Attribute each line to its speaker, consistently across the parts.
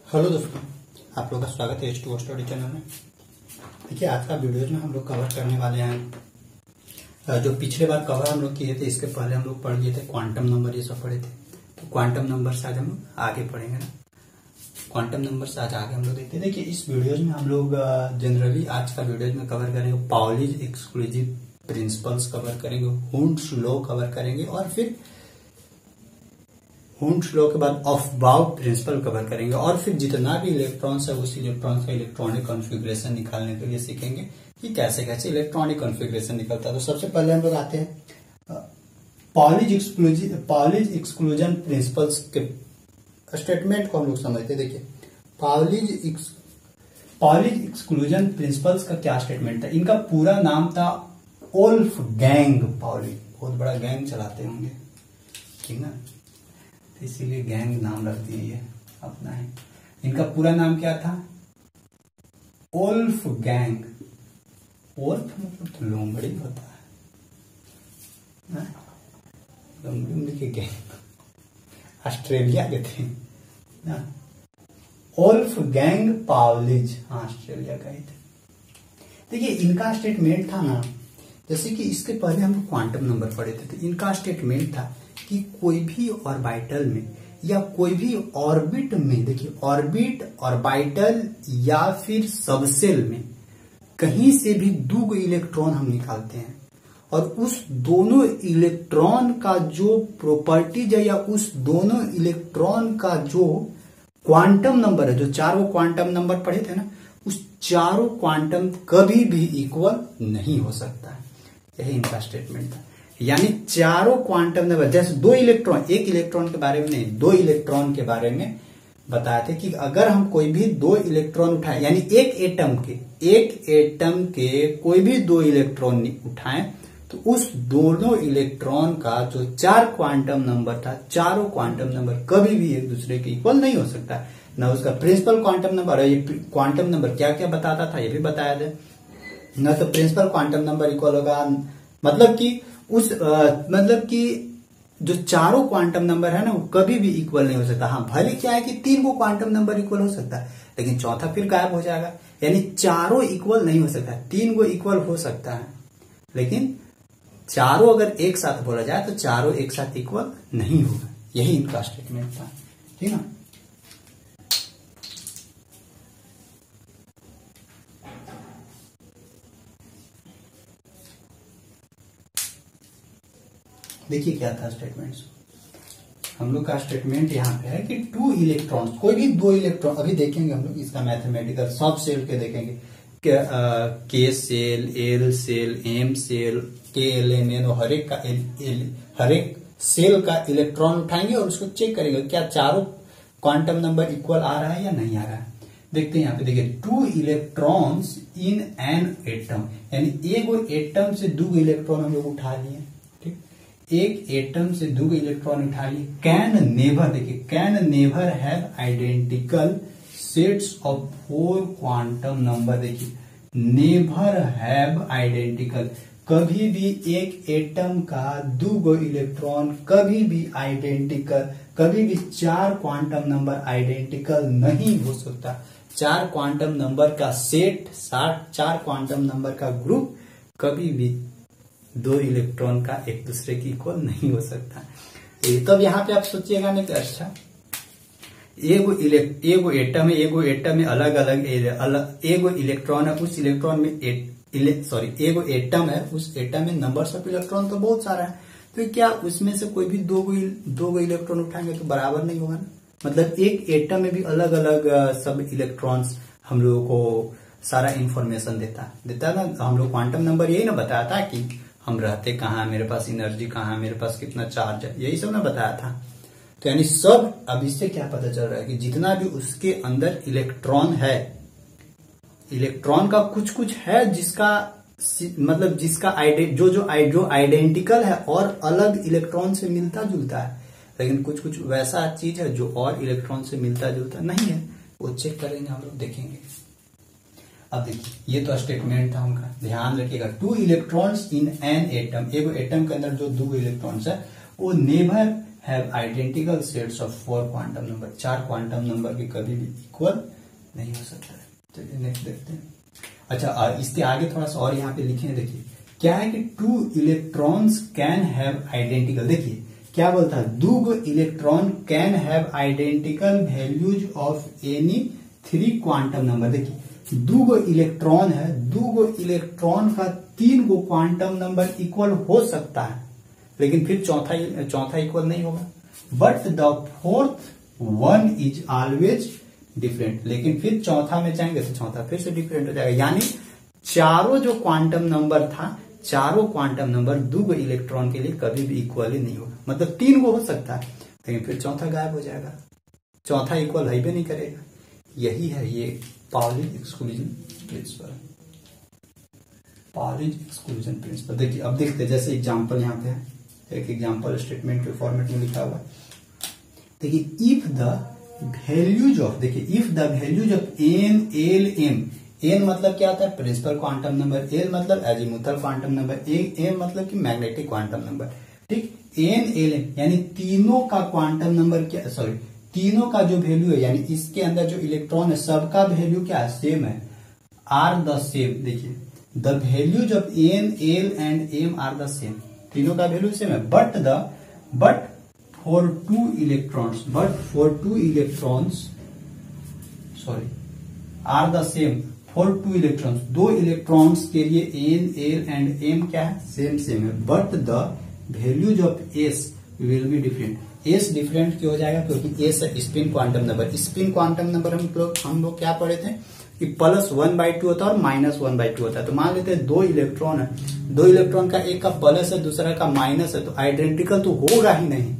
Speaker 1: Hello दोस्तों, आप लोग का स्वागत है H2O स्टडी चैनल में। देखिए, आज का वीडियो में हम लोग कवर करने वाले हैं जो पिछले बार कवर हम लोग किए थे। इसके पहले हम लोग पढ़ लिए थे क्वांटम नंबर, ये सब पढ़े थे। तो क्वांटम नंबर से आज हम लोग आगे पढ़ेंगे ना। क्वांटम नंबर से आज आगे हम लोग देखते हैं। देखिए, इस वीडियोज में हम लोग जनरली आज का वीडियोज में कवर करेंगे पाउलीज एक्सक्लूसिव प्रिंसिपल्स कवर करेंगे, हुंड्स लॉ कवर करेंगे, और फिर हुंड्स लॉ के बाद अफबाउट प्रिंसिपल कवर करेंगे, और फिर जितना भी इलेक्ट्रॉन्स है उस इलेक्ट्रॉन्स का इलेक्ट्रॉनिक कॉन्फ़िगरेशन निकालने के लिए सीखेंगे कि कैसे कैसे इलेक्ट्रॉनिक कॉन्फ़िगरेशन निकलता है। तो सबसे पहले हम लोग आते हैं पाउलीज एक्सक्लूजन प्रिंसिपल्स के स्टेटमेंट को हम लोग समझते हैं। देखिए, पाउलीज एक्सक्लूजन प्रिंसिपल्स का क्या स्टेटमेंट था। इनका पूरा नाम था वोल्फगैंग पाउली। बहुत बड़ा गैंग चलाते होंगे, ठीक ना, इसीलिए गैंग नाम रख दिए अपना है। इनका पूरा नाम क्या था? वोल्फगैंग। वोल्फ मतलब तो लोमड़ी होता है, लोमड़ी के गैंग ऑस्ट्रेलिया के थे ना। वोल्फगैंग पाउलीज, हाँ, ऑस्ट्रेलिया का ही थे। देखिए, इनका स्टेटमेंट था ना, जैसे कि इसके पहले हम क्वांटम नंबर पढ़े थे, तो इनका स्टेटमेंट था कि कोई भी ऑर्बिटल में या कोई भी ऑर्बिट में, देखिए ऑर्बिट, ऑर्बिटल या फिर सबसेल में कहीं से भी दो इलेक्ट्रॉन हम निकालते हैं, और उस दोनों इलेक्ट्रॉन का जो प्रॉपर्टीज है या उस दोनों इलेक्ट्रॉन का जो क्वांटम नंबर है, जो चारों क्वांटम नंबर पढ़े थे ना, उस चारों क्वांटम कभी भी इक्वल नहीं हो सकता है। यही इनका स्टेटमेंट था। यानी चारों क्वांटम नंबर, जैसे दो इलेक्ट्रॉन, एक इलेक्ट्रॉन के बारे में नहीं, दो इलेक्ट्रॉन के बारे में बताए थे कि अगर हम कोई भी दो इलेक्ट्रॉन उठाएं, यानी एक एटम के कोई भी दो इलेक्ट्रॉन उठाएं, तो उस दोनों इलेक्ट्रॉन का जो चार क्वांटम नंबर था, चारों क्वांटम नंबर कभी भी एक दूसरे के इक्वल नहीं हो सकता। न उसका प्रिंसिपल क्वांटम नंबर, ये क्वांटम नंबर क्या क्या बताता था ये भी बताया था। न तो प्रिंसिपल क्वांटम नंबर इक्वल होगा, मतलब कि जो चारों क्वांटम नंबर है ना, वो कभी भी इक्वल नहीं हो सकता। हाँ, भले क्या है कि तीन को क्वांटम नंबर इक्वल हो सकता है, लेकिन चौथा फिर गायब हो जाएगा। यानी चारों इक्वल नहीं हो सकता, तीन को इक्वल हो सकता है, लेकिन चारों अगर एक साथ बोला जाए तो चारों एक साथ इक्वल नहीं होगा। यही इनका स्टेटमेंट था, ठीक है। देखिए क्या था स्टेटमेंट। हम लोग का स्टेटमेंट यहाँ पे है कि टू इलेक्ट्रॉन्स, कोई भी दो इलेक्ट्रॉन, अभी देखेंगे हम लोग इसका मैथमेटिकल सब सेल के देखेंगे, K shell, L shell, M shell, K L N N, हर एक सेल का इलेक्ट्रॉन उठाएंगे और उसको चेक करेंगे क्या चारों क्वांटम नंबर इक्वल आ रहा है या नहीं आ रहा है। देखते हैं यहाँ पे, देखिए, two electrons in an atom, यानी एक एटम से दो इलेक्ट्रॉन हम लोग उठा लिए, एक एटम से दो इलेक्ट्रॉन उठा लिए। कैन नेवर, देखिए, can never have identical sets of four quantum number. देखिए, नेवर हैव आइडेंटिकल, कभी भी एक एटम का दो इलेक्ट्रॉन कभी भी आइडेंटिकल, कभी भी चार क्वांटम नंबर आइडेंटिकल नहीं हो सकता। चार क्वांटम नंबर का सेट, चार क्वांटम नंबर का ग्रुप कभी भी दो इलेक्ट्रॉन का एक दूसरे की इक्वल नहीं हो सकता। तब यहाँ पे आप सोचिएगा नहीं कि अच्छा, एगो एटम है, एगो एटम में अलग अलग एगो इलेक्ट्रॉन है, उस इलेक्ट्रॉन में एगो एटम है, उस एटम में नंबर्स ऑफ इलेक्ट्रॉन तो बहुत सारा है, तो क्या उसमें से कोई भी दो इलेक्ट्रॉन उठाएंगे तो बराबर नहीं होगा ना। मतलब एक एटम में भी अलग अलग सब इलेक्ट्रॉन्स हम लोगों को सारा इंफॉर्मेशन देता है ना। हम लोग क्वांटम नंबर यही ना बताया था कि हम रहते कहाँ, मेरे पास एनर्जी कहाँ है, मेरे पास कितना चार्ज है, यही सब ना बताया था। तो यानी सब, अब इससे क्या पता चल रहा है कि जितना भी उसके अंदर इलेक्ट्रॉन है, इलेक्ट्रॉन का कुछ है जिसका मतलब जिसका जो आइडेंटिकल है और अलग इलेक्ट्रॉन से मिलता जुलता है, लेकिन कुछ वैसा चीज है जो और इलेक्ट्रॉन से मिलता जुलता नहीं है। वो चेक करेंगे, हम लोग देखेंगे। अब देखिए, ये तो स्टेटमेंट था उनका, ध्यान रखिएगा। Two electrons in an atom, एक एटम के अंदर जो दो इलेक्ट्रॉन्स है, वो never have identical sets of 4 quantum number, 4 quantum number के कभी भी इक्वल नहीं हो सकता है। चलिए नेक्स्ट देखते हैं। अच्छा, इसके आगे थोड़ा सा और यहाँ पे लिखे हैं, देखिए क्या है कि 2 इलेक्ट्रॉन्स कैन हैव आइडेंटिकल, देखिए क्या बोलता है, 2 electron can have identical values of any 3 quantum number. देखिए 2 इलेक्ट्रॉन है, 2 इलेक्ट्रॉन का 3 क्वांटम नंबर इक्वल हो सकता है, लेकिन फिर चौथा इक्वल नहीं होगा। But the 4th one is always different, लेकिन फिर चौथा में जाएंगे तो चौथा फिर से डिफरेंट हो जाएगा। यानी चारों जो क्वांटम नंबर था, चारों क्वांटम नंबर 2 इलेक्ट्रॉन के लिए कभी भी इक्वल ही नहीं होगा। मतलब 3 हो सकता है, लेकिन फिर चौथा गायब हो जाएगा, चौथा इक्वल है भी नहीं करेगा। यही है ये Pauli exclusion principle. Pauli exclusion principle देखिए, अब देखते हैं, जैसे एग्जांपल यहाँ पे है, एक एग्जांपल स्टेटमेंट के फॉर्मेट में लिखा हुआ है। देखिए इफ द वैल्यूज ऑफ, देखिए if the values of n l m, n मतलब क्या होता है, प्रिंसिपल क्वांटम नंबर, एल मतलब एजीमुथल क्वांटम नंबर, एम मतलब कि मैग्नेटिक क्वांटम नंबर, ठीक। एन एल एम यानी तीनों का क्वांटम नंबर क्या, सॉरी तीनों का जो वैल्यू है, यानी इसके अंदर जो इलेक्ट्रॉन है सबका वैल्यू क्या है, सेम है, आर द सेम। देखिए the values of n l and m are the same, तीनों का वैल्यू सेम है। But for 2 electrons sorry are the same for 2 electrons, 2 electrons के लिए एन एल एंड एम क्या है, सेम है। But the values of S will be different. S different क्यों हो जाएगा, क्योंकि एस है spin quantum number. Spin quantum number हम लोग क्या पढ़े थे कि +1/2 होता है और -1/2 होता है। तो मान लेते हैं 2 इलेक्ट्रॉन है, 2 इलेक्ट्रॉन का एक का प्लस है दूसरा का माइनस है, तो आइडेंटिकल तो होगा ही नहीं।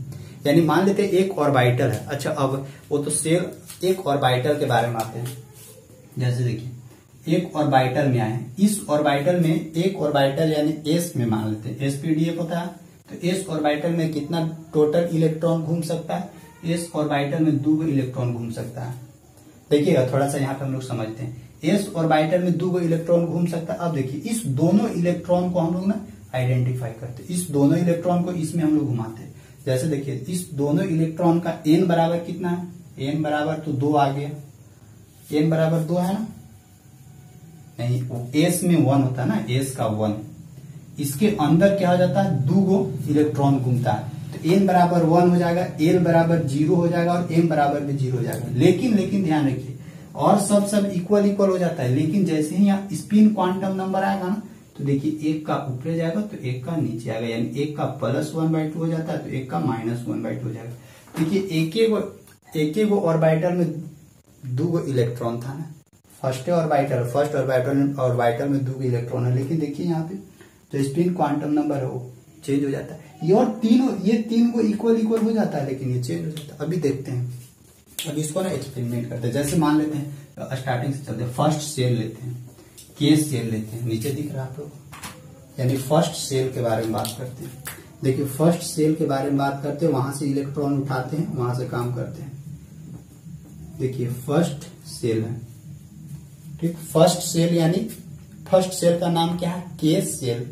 Speaker 1: यानी मान लेते हैं एक ऑर्बिटल है। अच्छा, अब वो तो सेल एक ऑर्बिटल के बारे में आते हैं। जैसे देखिए एक ऑर्बिटल में आए, इस ऑर्बिटल में एक ऑर्बिटल यानी एस में मान लेते हैं sp_df होता है, तो एस ऑर्बिटल में कितना टोटल इलेक्ट्रॉन घूम सकता है, एस ऑर्बिटल में 2 इलेक्ट्रॉन घूम सकता है। देखिएगा थोड़ा सा यहाँ पे हम लोग समझते हैं, एस ऑर्बिटल में 2 इलेक्ट्रॉन घूम सकता है। अब देखिए इस दोनों इलेक्ट्रॉन को हम लोग ना आइडेंटिफाई करते हैं, इस दोनों इलेक्ट्रॉन को इसमें हम लोग घुमाते हैं। जैसे देखिए इस दोनों इलेक्ट्रॉन का n बराबर कितना है, n बराबर तो 2 आ गया, n बराबर 2 है ना, नहीं s में 1 होता है ना, s का 1, इसके अंदर क्या हो जाता है, 2 इलेक्ट्रॉन घूमता है, तो n बराबर 1 हो जाएगा, l बराबर 0 हो जाएगा और m बराबर भी 0 हो जाएगा। लेकिन ध्यान रखिए, और सब इक्वल हो जाता है, लेकिन जैसे ही यहाँ स्पिन क्वांटम नंबर आएगा ना, तो देखिए एक का ऊपर जाएगा तो एक का नीचे आएगा, यानी एक का +1/2 हो जाता है तो एक का -1/2 हो जाएगा। देखिए एक ऑर्बिटल में 2 इलेक्ट्रॉन था ना, फर्स्ट ऑर्बिटल में 2 इलेक्ट्रॉन है, लेकिन देखिए यहाँ पे जो स्पिन क्वांटम नंबर है वो चेंज हो जाता है, ये तीन को इक्वल हो जाता है, लेकिन ये चेंज हो जाता है। अभी देखते हैं, अब इसको ना एक्सपेरिमेंट करते हैं। जैसे मान लेते हैं स्टार्टिंग से चलते हैं, फर्स्ट सेल लेते हैं, केस सेल लेते हैं, नीचे दिख रहा है आप लोग, यानी फर्स्ट सेल के बारे में बात करते हैं। देखिए फर्स्ट सेल के बारे में बात करते हैं, वहां से इलेक्ट्रॉन उठाते हैं, वहां से काम करते हैं। देखिए फर्स्ट सेल है, ठीक, फर्स्ट सेल यानी फर्स्ट सेल का नाम क्या है, केस सेल,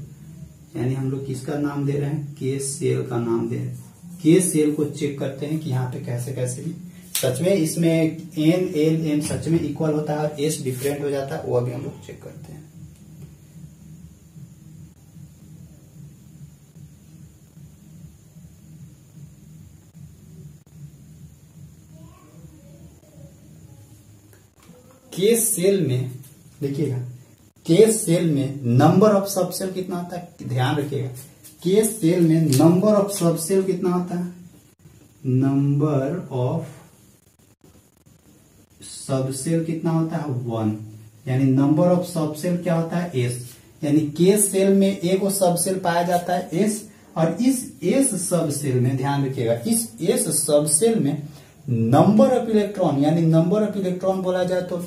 Speaker 1: यानी हम लोग किसका नाम दे रहे हैं, केस सेल का नाम दे रहे हैं। केस सेल को चेक करते हैं कि यहाँ पे कैसे भी सच में इसमें एन एल एम सच में इक्वल होता है और एस डिफरेंट हो जाता है, वो अभी हम लोग चेक करते हैं। केस सेल में देखिएगा, केस सेल में नंबर ऑफ सबसेल कितना होता है, ध्यान रखिएगा, केस सेल में नंबर ऑफ सबसेल कितना होता है, नंबर ऑफ सबसेल कितना होता है 1, यानी नंबर ऑफ सबसेल क्या होता है एस, यानी केस सेल में एक सबसेल पाया जाता है एस, और इस एस सबसेल में ध्यान रखिएगा, इस एस सबसेल में नंबर ऑफ इलेक्ट्रॉन, यानी नंबर ऑफ इलेक्ट्रॉन बोला जाए तो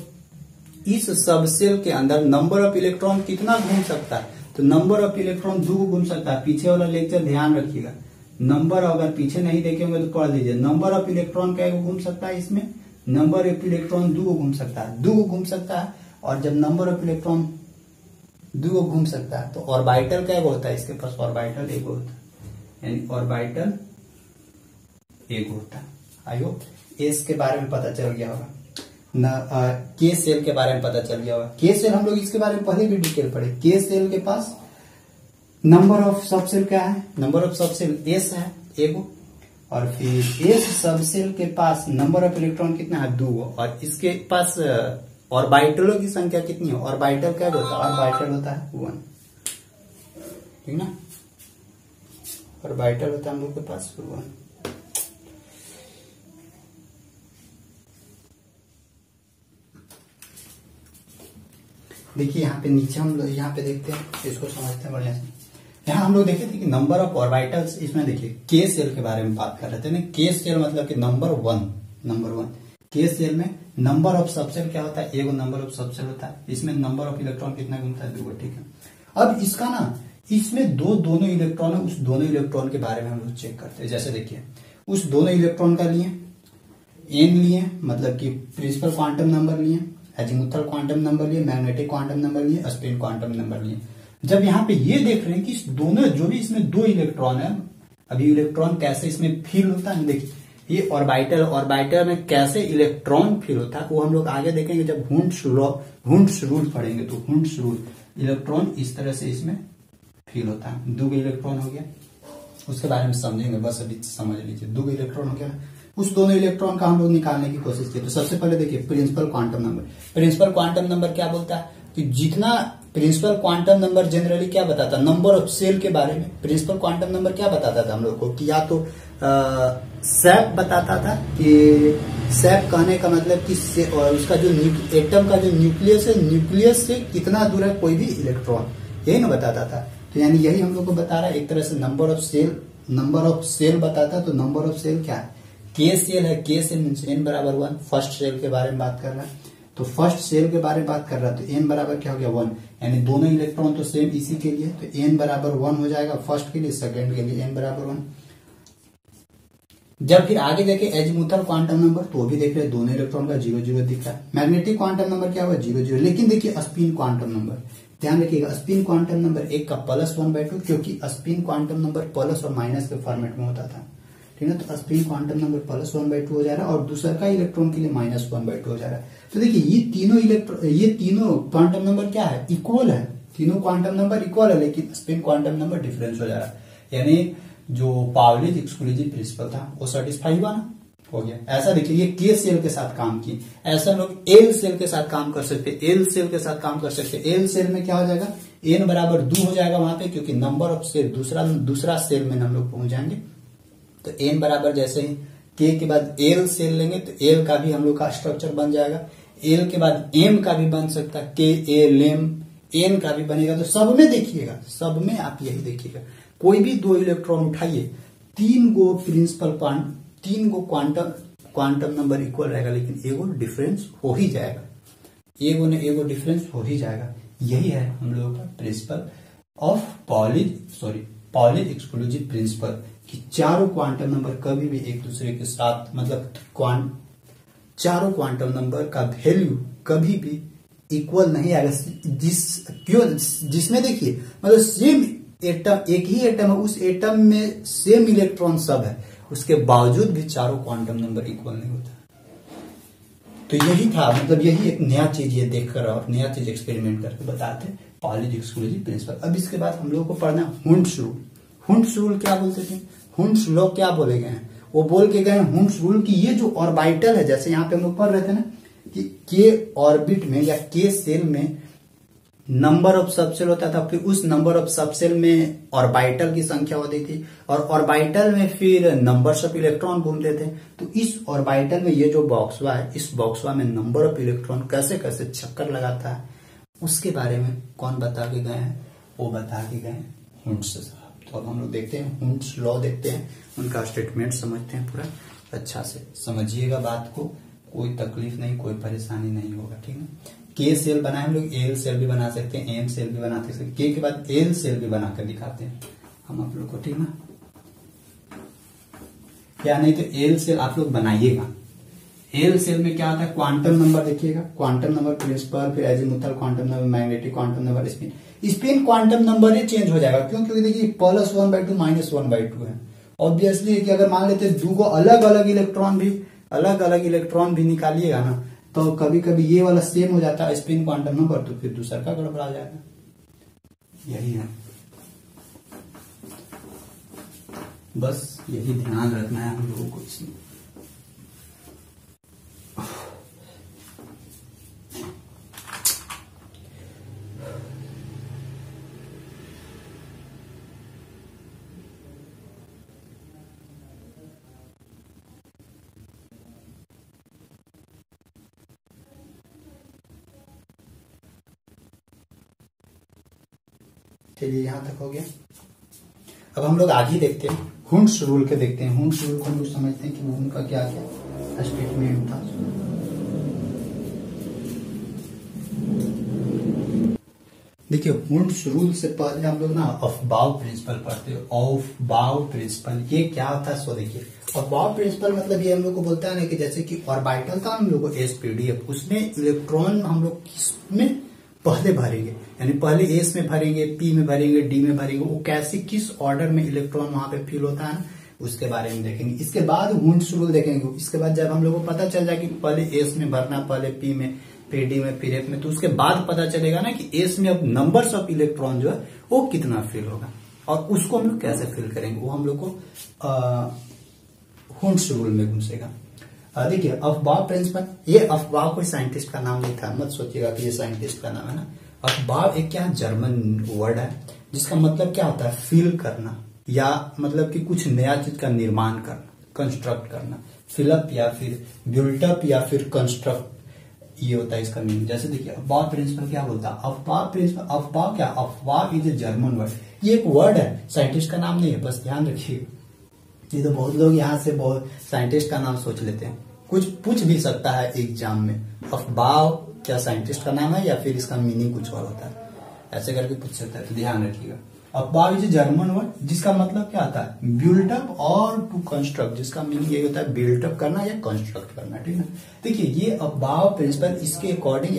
Speaker 1: इस सबसेल के अंदर नंबर ऑफ इलेक्ट्रॉन कितना घूम सकता है, तो नंबर ऑफ इलेक्ट्रॉन 2 घूम सकता है। पीछे वाला लेक्चर ध्यान रखिएगा, नंबर अगर पीछे नहीं देखे होंगे तो पढ़ लीजिए, नंबर ऑफ इलेक्ट्रॉन क्या घूम सकता है, इसमें नंबर ऑफ इलेक्ट्रॉन 2 घूम सकता है, 2 घूम सकता है। और जब नंबर ऑफ इलेक्ट्रॉन 2 घूम सकता है तो ऑर्बिटल क्या होता है, इसके पास ऑर्बिटल 1 होता है, यानी ऑर्बिटल एक होता है। आई होप एस के बारे में पता चल गया होगा के सेल के बारे में पता चल गया होगा। के सेल हम लोग इसके बारे में पहले भी डिटेल पढ़े। के सेल के पास नंबर ऑफ सब सेल क्या है, नंबर ऑफ सब सेल एस है एगो, और फिर एस सब सेल के पास नंबर ऑफ इलेक्ट्रॉन कितना है 2, और इसके पास ऑर्बिटलों की संख्या कितनी है, ऑर्बिटल क्या होता है, ऑर्बिटल होता है 1, ठीक ना, ऑर्बिटल होता है हम लोग के पास 1। देखिए यहाँ पे नीचे हम लोग यहाँ पे देखते हैं, इसको समझते हैं बढ़िया से। यहाँ हम लोग देखे थे कि नंबर ऑफ ऑर्बिटल्स, इसमें देखिए के सेल के बारे में बात कर रहे थे ना। के सेल मतलब कि नंबर वन। के सेल में नंबर ऑफ सबसेल क्या होता है, एगो नंबर ऑफ सबसेल होता है। इसमें नंबर ऑफ इलेक्ट्रॉन कितना घूमता है 2, ठीक है। अब इसका ना इसमें दोनों इलेक्ट्रॉन है, उस दोनों इलेक्ट्रॉन के बारे में हम लोग चेक करते हैं। जैसे देखिए उस दोनों इलेक्ट्रॉन का लिए एन लिए, मतलब कि प्रिंसिपल क्वांटम नंबर लिए, एजीमुथल क्वांटम नंबर लिए, मैग्नेटिक क्वांटम नंबर लिए, स्पिन क्वांटम नंबर लिए। जब यहाँ पे ये देख रहे हैं कि इस दोनों जो भी इसमें 2 इलेक्ट्रॉन है, अभी इलेक्ट्रॉन कैसे इसमें फील होता है, देखिए ये ऑर्बिटल में कैसे इलेक्ट्रॉन फील होता है वो हम लोग आगे देखेंगे जब हुंड्स रूल पढ़ेंगे। तो हुंड्स रूल इलेक्ट्रॉन इस तरह से इसमें फील होता है। 2 इलेक्ट्रॉन हो गया, उसके बारे में समझेंगे, बस अभी समझ लीजिए। 2 इलेक्ट्रॉन हो गया, उस दोनों इलेक्ट्रॉन का हम लोग निकालने की कोशिश की। तो सबसे पहले देखिए principal quantum number. Principal quantum number क्या बोलता है कि जितना प्रिंसिपल क्वांटम नंबर जनरली क्या बताता है, नंबर ऑफ सेल के बारे में प्रिंसिपल क्वांटम नंबर क्या बताता था हम लोग को कि या तो सैप बताता था, कि सैप कहने का मतलब कि उसका जो एटम का जो न्यूक्लियस है, न्यूक्लियस से कितना दूर है कोई भी इलेक्ट्रॉन, यही ना बताता था। तो यानी यही हम लोग को बता रहा है, एक तरह से नंबर ऑफ सेल बताता। तो नंबर ऑफ सेल क्या है, के सेल है, के सेल मीन्स n बराबर 1। फर्स्ट सेल के बारे में बात कर रहा है, तो फर्स्ट सेल के बारे में बात कर रहा है, तो n बराबर क्या हो गया 1, यानी दोनों इलेक्ट्रॉन तो सेम इसी के लिए, तो n बराबर 1 हो जाएगा फर्स्ट के लिए, सेकंड के लिए n बराबर 1। जब फिर आगे देखे एजीमुथल क्वांटम नंबर, तो भी देख रहे दोनों इलेक्ट्रॉन का 0 दिख रहा है। मैग्नेटिक क्वांटम नंबर क्या हुआ 0, लेकिन देखिए स्पिन क्वांटम नंबर, ध्यान रखिएगा स्पिन क्वांटम नंबर एक का +1/2, क्योंकि स्पिन क्वांटम नंबर प्लस और माइनस के फॉर्मेट में होता था, ठीक है। तो स्पिन क्वांटम नंबर +1/2 हो जा रहा है, और दूसरा का इलेक्ट्रॉन के लिए -1/2 हो जा रहा है। तो देखिए ये तीनों क्वांटम नंबर क्या है, इक्वल है, तीनों क्वांटम नंबर इक्वल है, लेकिन स्पिन क्वांटम नंबर डिफरेंस हो जा रहा है। यानी जो पाउलिज एक्सक्लूसिव प्रिंसिपल था वो सेटिस्फाई हुआ ना, हो गया। ऐसा देखिए ये के सेल के साथ काम किए, ऐसा लोग एल सेल के साथ काम कर सकते, एल सेल के साथ काम कर सकते। एल सेल में क्या हो जाएगा, n बराबर 2 हो जाएगा वहां पे, क्योंकि नंबर ऑफ सेल दूसरा सेल में हम लोग पहुंच जाएंगे। तो n बराबर जैसे ही k के बाद l सेल लेंगे तो l का भी हम लोग का स्ट्रक्चर बन जाएगा, l के बाद m का भी बन सकता है, k l m n का भी बनेगा। तो सब में देखिएगा, सब में आप यही देखिएगा, कोई भी 2 इलेक्ट्रॉन उठाइए, 3 गो क्वांटम नंबर इक्वल रहेगा, लेकिन एगो डिफरेंस हो ही जाएगा, एगो डिफरेंस हो ही जाएगा। यही है हम लोगों का प्रिंसिपल ऑफ पाउलिज एक्सक्लूसिव प्रिंसिपल, कि चारों क्वांटम नंबर कभी भी एक दूसरे के साथ, मतलब चारों क्वांटम नंबर का वैल्यू कभी भी इक्वल नहीं आएगा। जिसमें देखिए मतलब सेम एटम, एक ही एटम है, उस एटम में सेम इलेक्ट्रॉन सब है, उसके बावजूद भी चारों क्वांटम नंबर इक्वल नहीं होता। तो यही था, मतलब यही एक नया चीज ये देखकर और नया चीज एक्सपेरिमेंट करके बताते पाउलिज एक्सक्लूसिव प्रिंसिपल। अब इसके बाद हम लोगों को पढ़ना है हुंड्स रूल। हुंड्स रूल क्या बोलते थे, हुंड्स लॉ क्या बोले गए हैं, वो बोल के गए हुंड्स रूल की ये जो ऑर्बिटल है, जैसे यहाँ पे हम लोग पढ़ रहे थे ना कि के ऑर्बिट में या के सेल में नंबर ऑफ सबसेल होता था, फिर उस नंबर ऑफ सबसेल में ऑर्बिटल की संख्या होती थी, और ऑर्बिटल में फिर नंबर्स ऑफ इलेक्ट्रॉन घूमते थे। तो इस ऑर्बिटल में ये जो बॉक्सवा है, इस बॉक्सवा में नंबर ऑफ इलेक्ट्रॉन कैसे कैसे चक्कर लगाता है, उसके बारे में कौन बता के गए हैं, वो बता के गए हुंड्स साहब। तो अब हम लोग देखते हैं हुंड्स लॉ, देखते हैं उनका स्टेटमेंट, समझते हैं पूरा अच्छा से। समझिएगा बात को, कोई तकलीफ नहीं, कोई परेशानी नहीं होगा, ठीक है। के सेल बनाए हम लोग, एल सेल भी बना सकते हैं, एम सेल भी बना सकते हैं, के बाद एल सेल भी बनाकर दिखाते हैं हम आप लोग को, ठीक ना। क्या नहीं तो एल सेल आप लोग बनाइएगा। एल सेल में क्या होता है, क्वांटम नंबर देखिएगा, क्वांटम नंबर प्रिंसिपल, फिर azimuthal quantum number, magnetic quantum number, spin quantum number ही चेंज हो जाएगा। क्यों, क्योंकि देखिए +1/2 -1/2 है, ऑब्वियसली कि अगर मान लेते दो को अलग अलग इलेक्ट्रॉन भी निकालिएगा ना, तो कभी कभी ये वाला सेम हो जाता है स्पिन क्वांटम नंबर, तो फिर दूसरा का गड़बड़ा जाएगा। यही है, बस यही ध्यान रखना है हम लोगों को इसमें। चलिए यहां तक हो गया। अब हम लोग आगे देखते हैं, हुंड्स रूल के देखते हैं। हुंड्स रूल को हम लोग समझते हैं कि उनका क्या क्या स्टेटमेंट था। देखिए, हुंड्स रूल से पहले हम लोग ना अफबाउ प्रिंसिपल पढ़ते हैं। अफबाउ प्रिंसिपल ये क्या होता है, सो देखिए अफबाउ प्रिंसिपल मतलब ये हम लोग को बोलता है ना कि जैसे कि ऑर्बिटल था हम लोग को एसपीडीएफ, उसमें इलेक्ट्रॉन हम लोग किसमें पहले भरेंगे, यानी पहले एस में भरेंगे, पी में भरेंगे, डी में भरेंगे, वो कैसे किस ऑर्डर में इलेक्ट्रॉन वहां पे फिल होता है उसके बारे में देखेंगे। इसके बाद हुंड्स रूल देखेंगे। इसके बाद जब हम लोग को पता चल जाए कि पहले एस में भरना, पहले पी में, फिर डी में, फिर एफ में, तो उसके बाद पता चलेगा ना कि एस में अब नंबर्स ऑफ इलेक्ट्रॉन जो है वो कितना फिल होगा, और उसको हम लोग कैसे फिल करेंगे वो हम लोग को हुंड्स रूल में घुसेगा। देखिए अफबाउ प्रिंसिपल, ये अफबाउ कोई साइंटिस्ट का नाम नहीं था, मत सोचिएगा कि ये साइंटिस्ट का नाम है ना। अफबाउ एक क्या जर्मन वर्ड है जिसका मतलब क्या होता है, फील करना, या मतलब कि कुछ नया चीज का निर्माण करना, कंस्ट्रक्ट करना, फिलअप या फिर बिल्टअप या फिर कंस्ट्रक्ट, ये होता है इसका मीनिंग। जैसे देखिए अफबाउ प्रिंसिपल क्या बोलता है, अफबाउ प्रिंसिपल, अफबाउ क्या, Aufbau is a German word, ये एक वर्ड है, साइंटिस्ट का नाम नहीं है, बस ध्यान रखिए। ये तो बहुत लोग यहाँ से बहुत साइंटिस्ट का नाम सोच लेते हैं, कुछ पूछ भी सकता है एग्जाम में, अफबाउ क्या साइंटिस्ट का नाम है या फिर इसका मीनिंग कुछ और होता है, ऐसे करके पूछ सकता है, तो ध्यान रखिएगा। अफबाउ इज जर्मन वर्ड जिसका मतलब क्या आता है, बिल्टअप और टू कंस्ट्रक्ट, जिसका मीनिंग ये होता है बिल्टअप करना या कंस्ट्रक्ट करना, ठीक है। देखिए ये अफबाउ प्रिंसिपल, इसके अकॉर्डिंग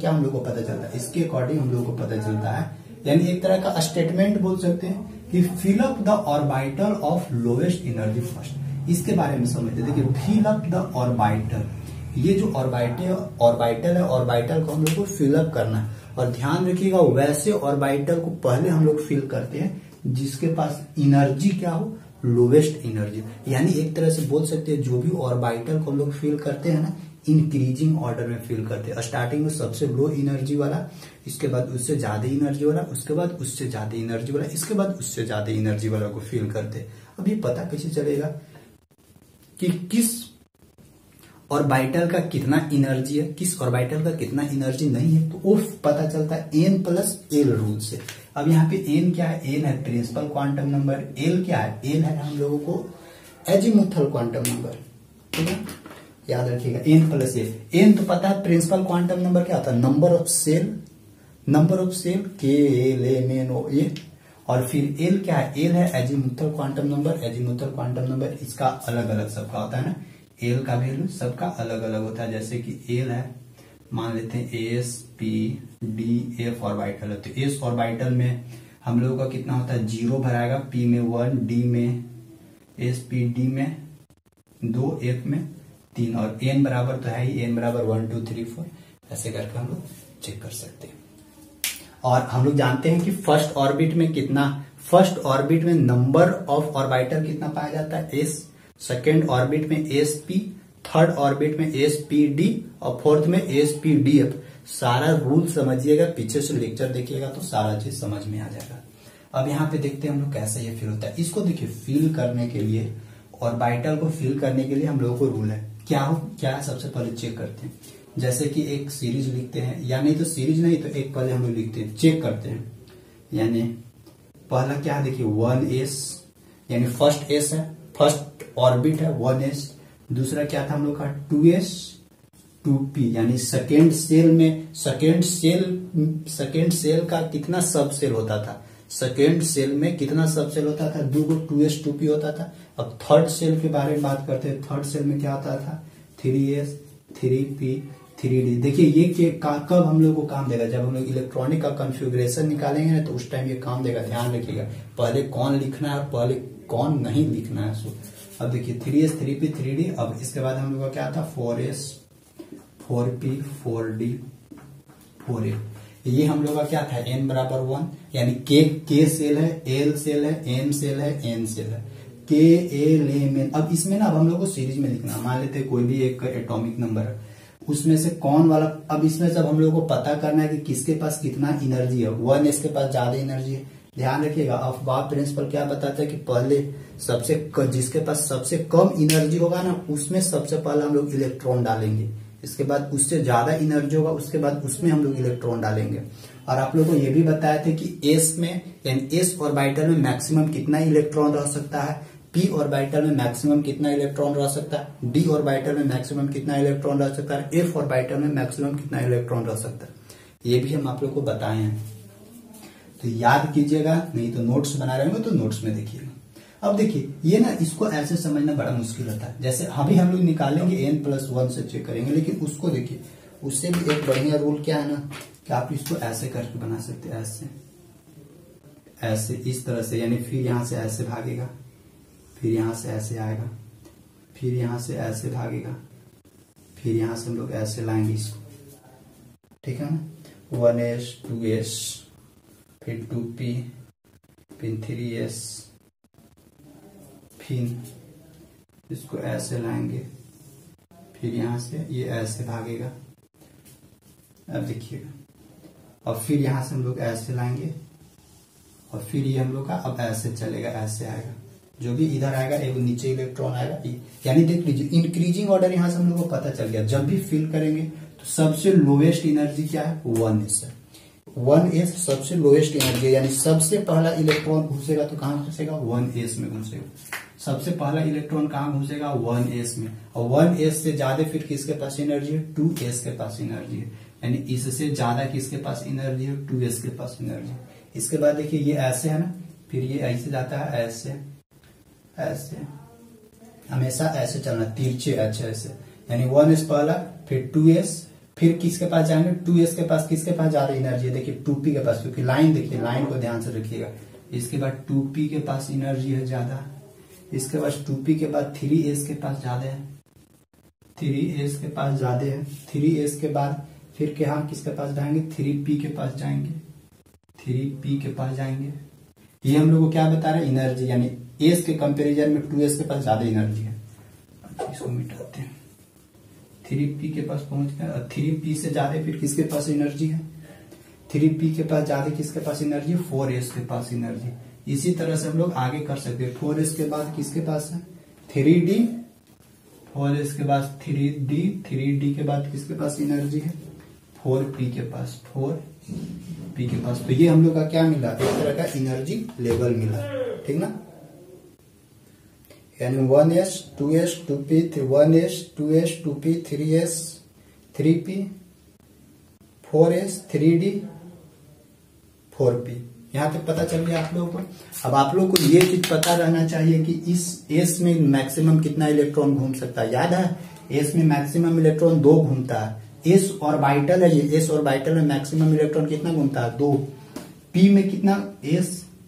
Speaker 1: क्या हम लोग को पता चलता है, इसके अकॉर्डिंग हम लोग को पता चलता है, यानी एक तरह का स्टेटमेंट बोल सकते हैं कि fill up the orbital of lowest energy first. इसके बारे में समझते, देखिए फिल अप द ऑर्बिटल, ये जो ऑर्बिटल है, ऑर्बिटल को हम लोग को फिलअप करना है, और ध्यान रखिएगा वैसे ऑर्बिटल को पहले हम लोग फिल करते हैं जिसके पास एनर्जी क्या हो, लोवेस्ट एनर्जी। यानी एक तरह से बोल सकते हैं जो भी ऑर्बिटल को हम लोग फिल करते हैं ना, इंक्रीजिंग ऑर्डर में फिल करते हैं। स्टार्टिंग में सबसे लो एनर्जी वाला, इसके बाद उससे ज्यादा एनर्जी वाला, उसके बाद उससे ज्यादा एनर्जी वाला, इसके बाद उससे ज्यादा एनर्जी वाला को फिल करते हैं। अब ये पता कैसे चलेगा कि किस ऑर्बिटल का कितना एनर्जी है, किस ऑर्बिटल का कितना एनर्जी नहीं है, तो वो पता चलता है N प्लस एल रूल से। अब यहाँ पे N क्या है, N है प्रिंसिपल क्वांटम नंबर, L क्या है, L है हम लोगों को एजीमुथल क्वांटम नंबर, ठीक है, याद रखिएगा N प्लस एल। N तो पता है प्रिंसिपल क्वांटम नंबर क्या होता है, number of shell K L M N O A, और फिर L क्या है, L है azimuthal quantum number. Azimuthal quantum number इसका अलग अलग सबका होता है ना, L का वैल्यू सबका अलग अलग होता है। जैसे कि L है, मान लेते हैं S P D F orbital है, तो S ऑर्बिटल में हम लोगों का कितना होता है, 0 भराएगा, P में 1, D में S P D में 2, F में 3, और N बराबर तो है ही, N बराबर 1 2 3 4, ऐसे करके हम लोग चेक कर सकते हैं। और हम लोग जानते हैं कि फर्स्ट ऑर्बिट में नंबर ऑफ ऑर्बिटल कितना पाया जाता है, S, सेकेंड ऑर्बिट में SP, थर्ड ऑर्बिट में SPD, और फोर्थ में SPDF। सारा रूल समझिएगा, पीछे से लेक्चर देखिएगा तो सारा चीज समझ में आ जाएगा। अब यहाँ पे देखते हैं हम लोग कैसे ये फिल होता है। इसको देखिए फिल करने के लिए, ऑर्बिटल को फिल करने के लिए हम लोगों को रूल है, क्या है सबसे पहले चेक करते हैं। जैसे कि एक सीरीज लिखते हैं, या नहीं तो सीरीज नहीं तो एक पहले हम लोग लिखते हैं, चेक करते हैं। यानी पहला क्या है, देखिए 1s, यानी फर्स्ट S है, फर्स्ट ऑर्बिट है 1s। दूसरा क्या था हम लोग का 2s 2p, यानी सेकेंड सेल का कितना सब सेल होता था, सेकेंड सेल में कितना सब सेल होता था, 2 2s 2p होता था। अब थर्ड सेल के बारे में बात करते हैं, थर्ड सेल में क्या होता था, 3s 3p 3d। देखिए ये कब हम लोग को काम देगा, जब हम लोग इलेक्ट्रॉनिक का कॉन्फ़िगरेशन निकालेंगे ना, तो उस टाइम ये काम देगा। ध्यान रखिएगा पहले कौन लिखना है और पहले कौन नहीं लिखना है सो। अब देखिए 3s 3p 3d, अब इसके बाद हम लोग का क्या था 4s 4p 4d 4a, ये हम लोग का क्या था n बराबर 1, यानी k सेल है, l सेल है, m सेल है, n सेल है, k l m n। अब इसमें ना अब हम लोग को सीरीज में लिखना, मान लेते हैं कोई भी एक एटॉमिक नंबर है, उसमें से कौन वाला, अब इसमें से अब हम लोग को पता करना है कि किसके पास कितना एनर्जी है। 1s के पास ज्यादा एनर्जी है, ध्यान रखिएगा। अफवाह प्रिंसिपल क्या बताता है कि पहले जिसके पास सबसे कम एनर्जी होगा ना, उसमें सबसे पहले हम लोग इलेक्ट्रॉन डालेंगे, इसके बाद उससे ज्यादा एनर्जी होगा, उसके बाद उसमें हम लोग इलेक्ट्रॉन डालेंगे। और आप लोगों को ये भी बताया था कि s में यानी s ऑर्बिटल में मैक्सिमम कितना इलेक्ट्रॉन रह सकता है, p ऑर्बिटल में मैक्सिमम कितना इलेक्ट्रॉन रह सकता है, d ऑर्बिटल में मैक्सिमम कितना इलेक्ट्रॉन रह सकता है, f ऑर्बिटल में मैक्सिमम कितना इलेक्ट्रॉन रह सकता है। ये भी हम आप लोग को बताए हैं, तो याद कीजिएगा, नहीं तो नोट्स बना रहे होंगे तो नोट्स में देखिएगा। अब देखिए ये ना इसको ऐसे समझना बड़ा मुश्किल होता है, जैसे अभी हम लोग निकालेंगे n+1 से चेक करेंगे, लेकिन उसको देखिए उससे भी एक बढ़िया रूल क्या है ना कि आप इसको ऐसे करके बना सकते हैं, ऐसे इस तरह से, यानी फिर यहां से ऐसे भागेगा, फिर यहां से ऐसे आएगा, फिर यहां से ऐसे भागेगा, फिर यहां से हम लोग ऐसे लाएंगे इसको, ठीक है ना। 1s 2s फिर 2p फिर 3s, फिर इसको ऐसे लाएंगे, फिर यहां से ये ऐसे भागेगा। अब देखिएगा, और फिर यहां से हम लोग ऐसे लाएंगे, और फिर ये हम लोग का अब ऐसे चलेगा, ऐसे आएगा, जो भी इधर आएगा एक नीचे इलेक्ट्रॉन आएगा। यानी देख लीजिए इंक्रीजिंग ऑर्डर यहां से हम लोग को पता चल गया। जब भी फिल करेंगे तो सबसे लोवेस्ट एनर्जी क्या है 1s है, 1s सबसे लोएस्ट एनर्जी, यानी सबसे पहला इलेक्ट्रॉन घुसेगा तो कहां घुसेगा 1s में घुसेगा। सबसे पहला इलेक्ट्रॉन कहां घुसेगा 1s में, और 1s से ज्यादा फिर किसके पास एनर्जी है 2s के पास एनर्जी है, यानी इससे ज्यादा किसके पास एनर्जी है 2s के पास एनर्जी। इसके बाद देखिए ये ऐसे है ना, फिर ये ऐसे जाता है, ऐसे ऐसे हमेशा ऐसे चलना, तिरछे ऐसे, यानी 1s पहला, फिर 2s, फिर किसके पास जाएंगे 2s के पास, किसके पास ज्यादा एनर्जी है देखिए 2p के पास, क्योंकि लाइन देखिए, लाइन को ध्यान से रखिएगा। इसके बाद 2p के पास एनर्जी है ज्यादा, इसके बाद 2p के बाद 3s के पास ज्यादा है, 3s के पास ज्यादा है, 3s के बाद फिर क्या किसके पास जाएंगे 3p के पास जाएंगे, 3p के पास जाएंगे। ये हम लोग को क्या बता रहे हैं एनर्जी, यानी s के कंपैरिजन में 2s के पास ज्यादा एनर्जी है। इसको मिटाते हैं, 3p के पास पहुंच गए, 3p से ज्यादा फिर किसके पास एनर्जी है, 3p के पास ज्यादा किसके पास एनर्जी 4s के पास एनर्जी। इसी तरह से हम लोग आगे कर सकते हैं। 4s के बाद किसके पास है 3d, 4s के बाद 3d, 3d के बाद किसके पास एनर्जी है 4p के पास, 4p के पास। तो ये हम लोग का क्या मिला, एक तरह का एनर्जी लेवल मिला, ठीक ना। यानी 1s 2s 2p 1s 2s 2p 3s 3p 4s 3d 4p। यहां तक पता चल गया आप लोगों को। अब आप लोगों को ये चीज पता रहना चाहिए कि इस s में मैक्सिमम कितना इलेक्ट्रॉन घूम सकता है। याद है s में मैक्सिमम इलेक्ट्रॉन 2 घूमता है, s ऑर्बिटल है ये, s ऑर्बिटल में मैक्सिमम इलेक्ट्रॉन कितना घूमता है 2। p में कितना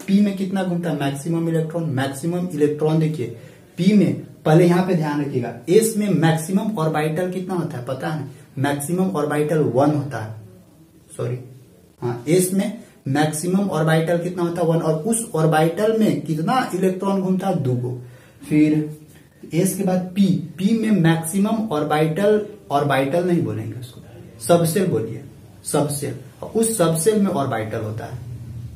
Speaker 1: p में कितना घूमता है मैक्सिमम इलेक्ट्रॉन देखिए p में, पहले यहाँ पे ध्यान रखिएगा s में मैक्सिमम ऑर्बिटल कितना होता है पता है, मैक्सिमम ऑर्बिटल 1 होता है, सॉरी हाँ, s में मैक्सिमम ऑर्बिटल कितना होता है 1, और उस ऑर्बिटल में कितना इलेक्ट्रॉन घूमता है 2। फिर s के बाद p में मैक्सिमम ऑर्बिटल नहीं बोलेंगे उसको, सबसेल बोलिए, सबसेल, और उस सबसेल में ऑर्बिटल होता है,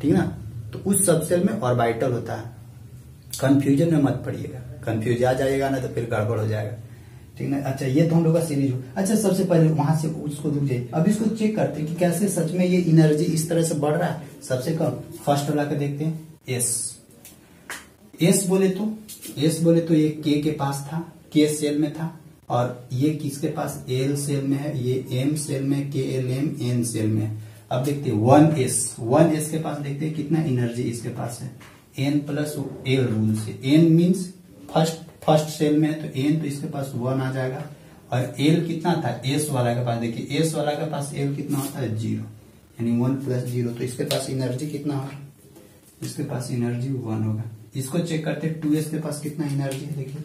Speaker 1: ठीक ना। तो उस सबसेल में ऑर्बिटल होता है, कंफ्यूजन में मत पड़िएगा, कंफ्यूज आ जाएगा ना तो फिर गड़बड़ हो जाएगा, ठीक ना। अच्छा ये तो हम लोग का सीरीज हो। अच्छा सबसे पहले वहां से उसको रुक जाइए, अब इसको चेक करते हैं कि कैसे सच में ये एनर्जी इस तरह से बढ़ रहा है। सबसे कम फर्स्ट वाला का देखते हैं s बोले तो ये k के पास था, k सेल में था, और ये किसके पास l सेल में है, ये m सेल में, k l m n shell में है। अब देखते हैं 1s के पास देखते हैं कितना एनर्जी इसके पास है, n प्लस l रूल से, n मीन्स फर्स्ट सेल में है तो n, तो इसके पास 1 आ जाएगा। और l कितना था s वाला के पास, देखिए s वाला के पास l कितना होता है 0, यानी 1 + 0, तो इसके पास एनर्जी कितना होगा, इसके पास एनर्जी 1 होगा। इसको चेक करते हैं 2s के पास कितना एनर्जी है। देखिए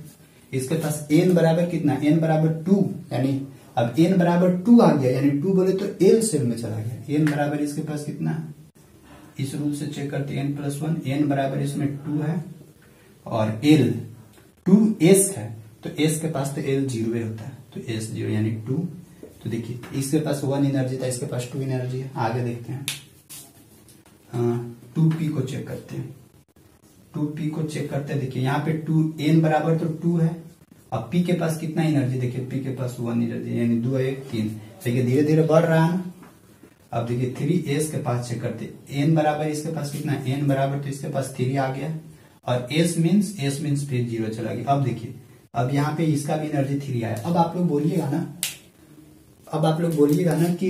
Speaker 1: इसके पास n बराबर कितना, n बराबर 2, यानी अब n बराबर 2 आ गया, यानी 2 बोले तो l सेल में चला गया। n बराबर इसके पास कितना है, इस रूल से चेक करते हैं n+1, n बराबर इसमें 2 है और l 2s है, तो s के पास तो l 0 होता है, तो s 0 यानी 2। तो देखिए इसके पास 1 एनर्जी था, इसके पास 2 एनर्जी है। आगे देखते हैं 2p को चेक करते हैं। 2p को चेक करते हैं, देखिए यहाँ पे 2n बराबर तो 2 है, अब p के पास कितना एनर्जी, देखिए p के पास 1 एनर्जी, यानी 2 1 3। देखिए धीरे धीरे बढ़ रहा है ना। अब देखिए 3s के पास चेक करते हैं, n बराबर इसके पास कितना है, n बराबर तो इसके पास 3 आ गया और s मीन्स फिर 0 चला गया। अब देखिए अब यहाँ पे इसका भी एनर्जी 3 आया। अब आप लोग बोलिएगा ना कि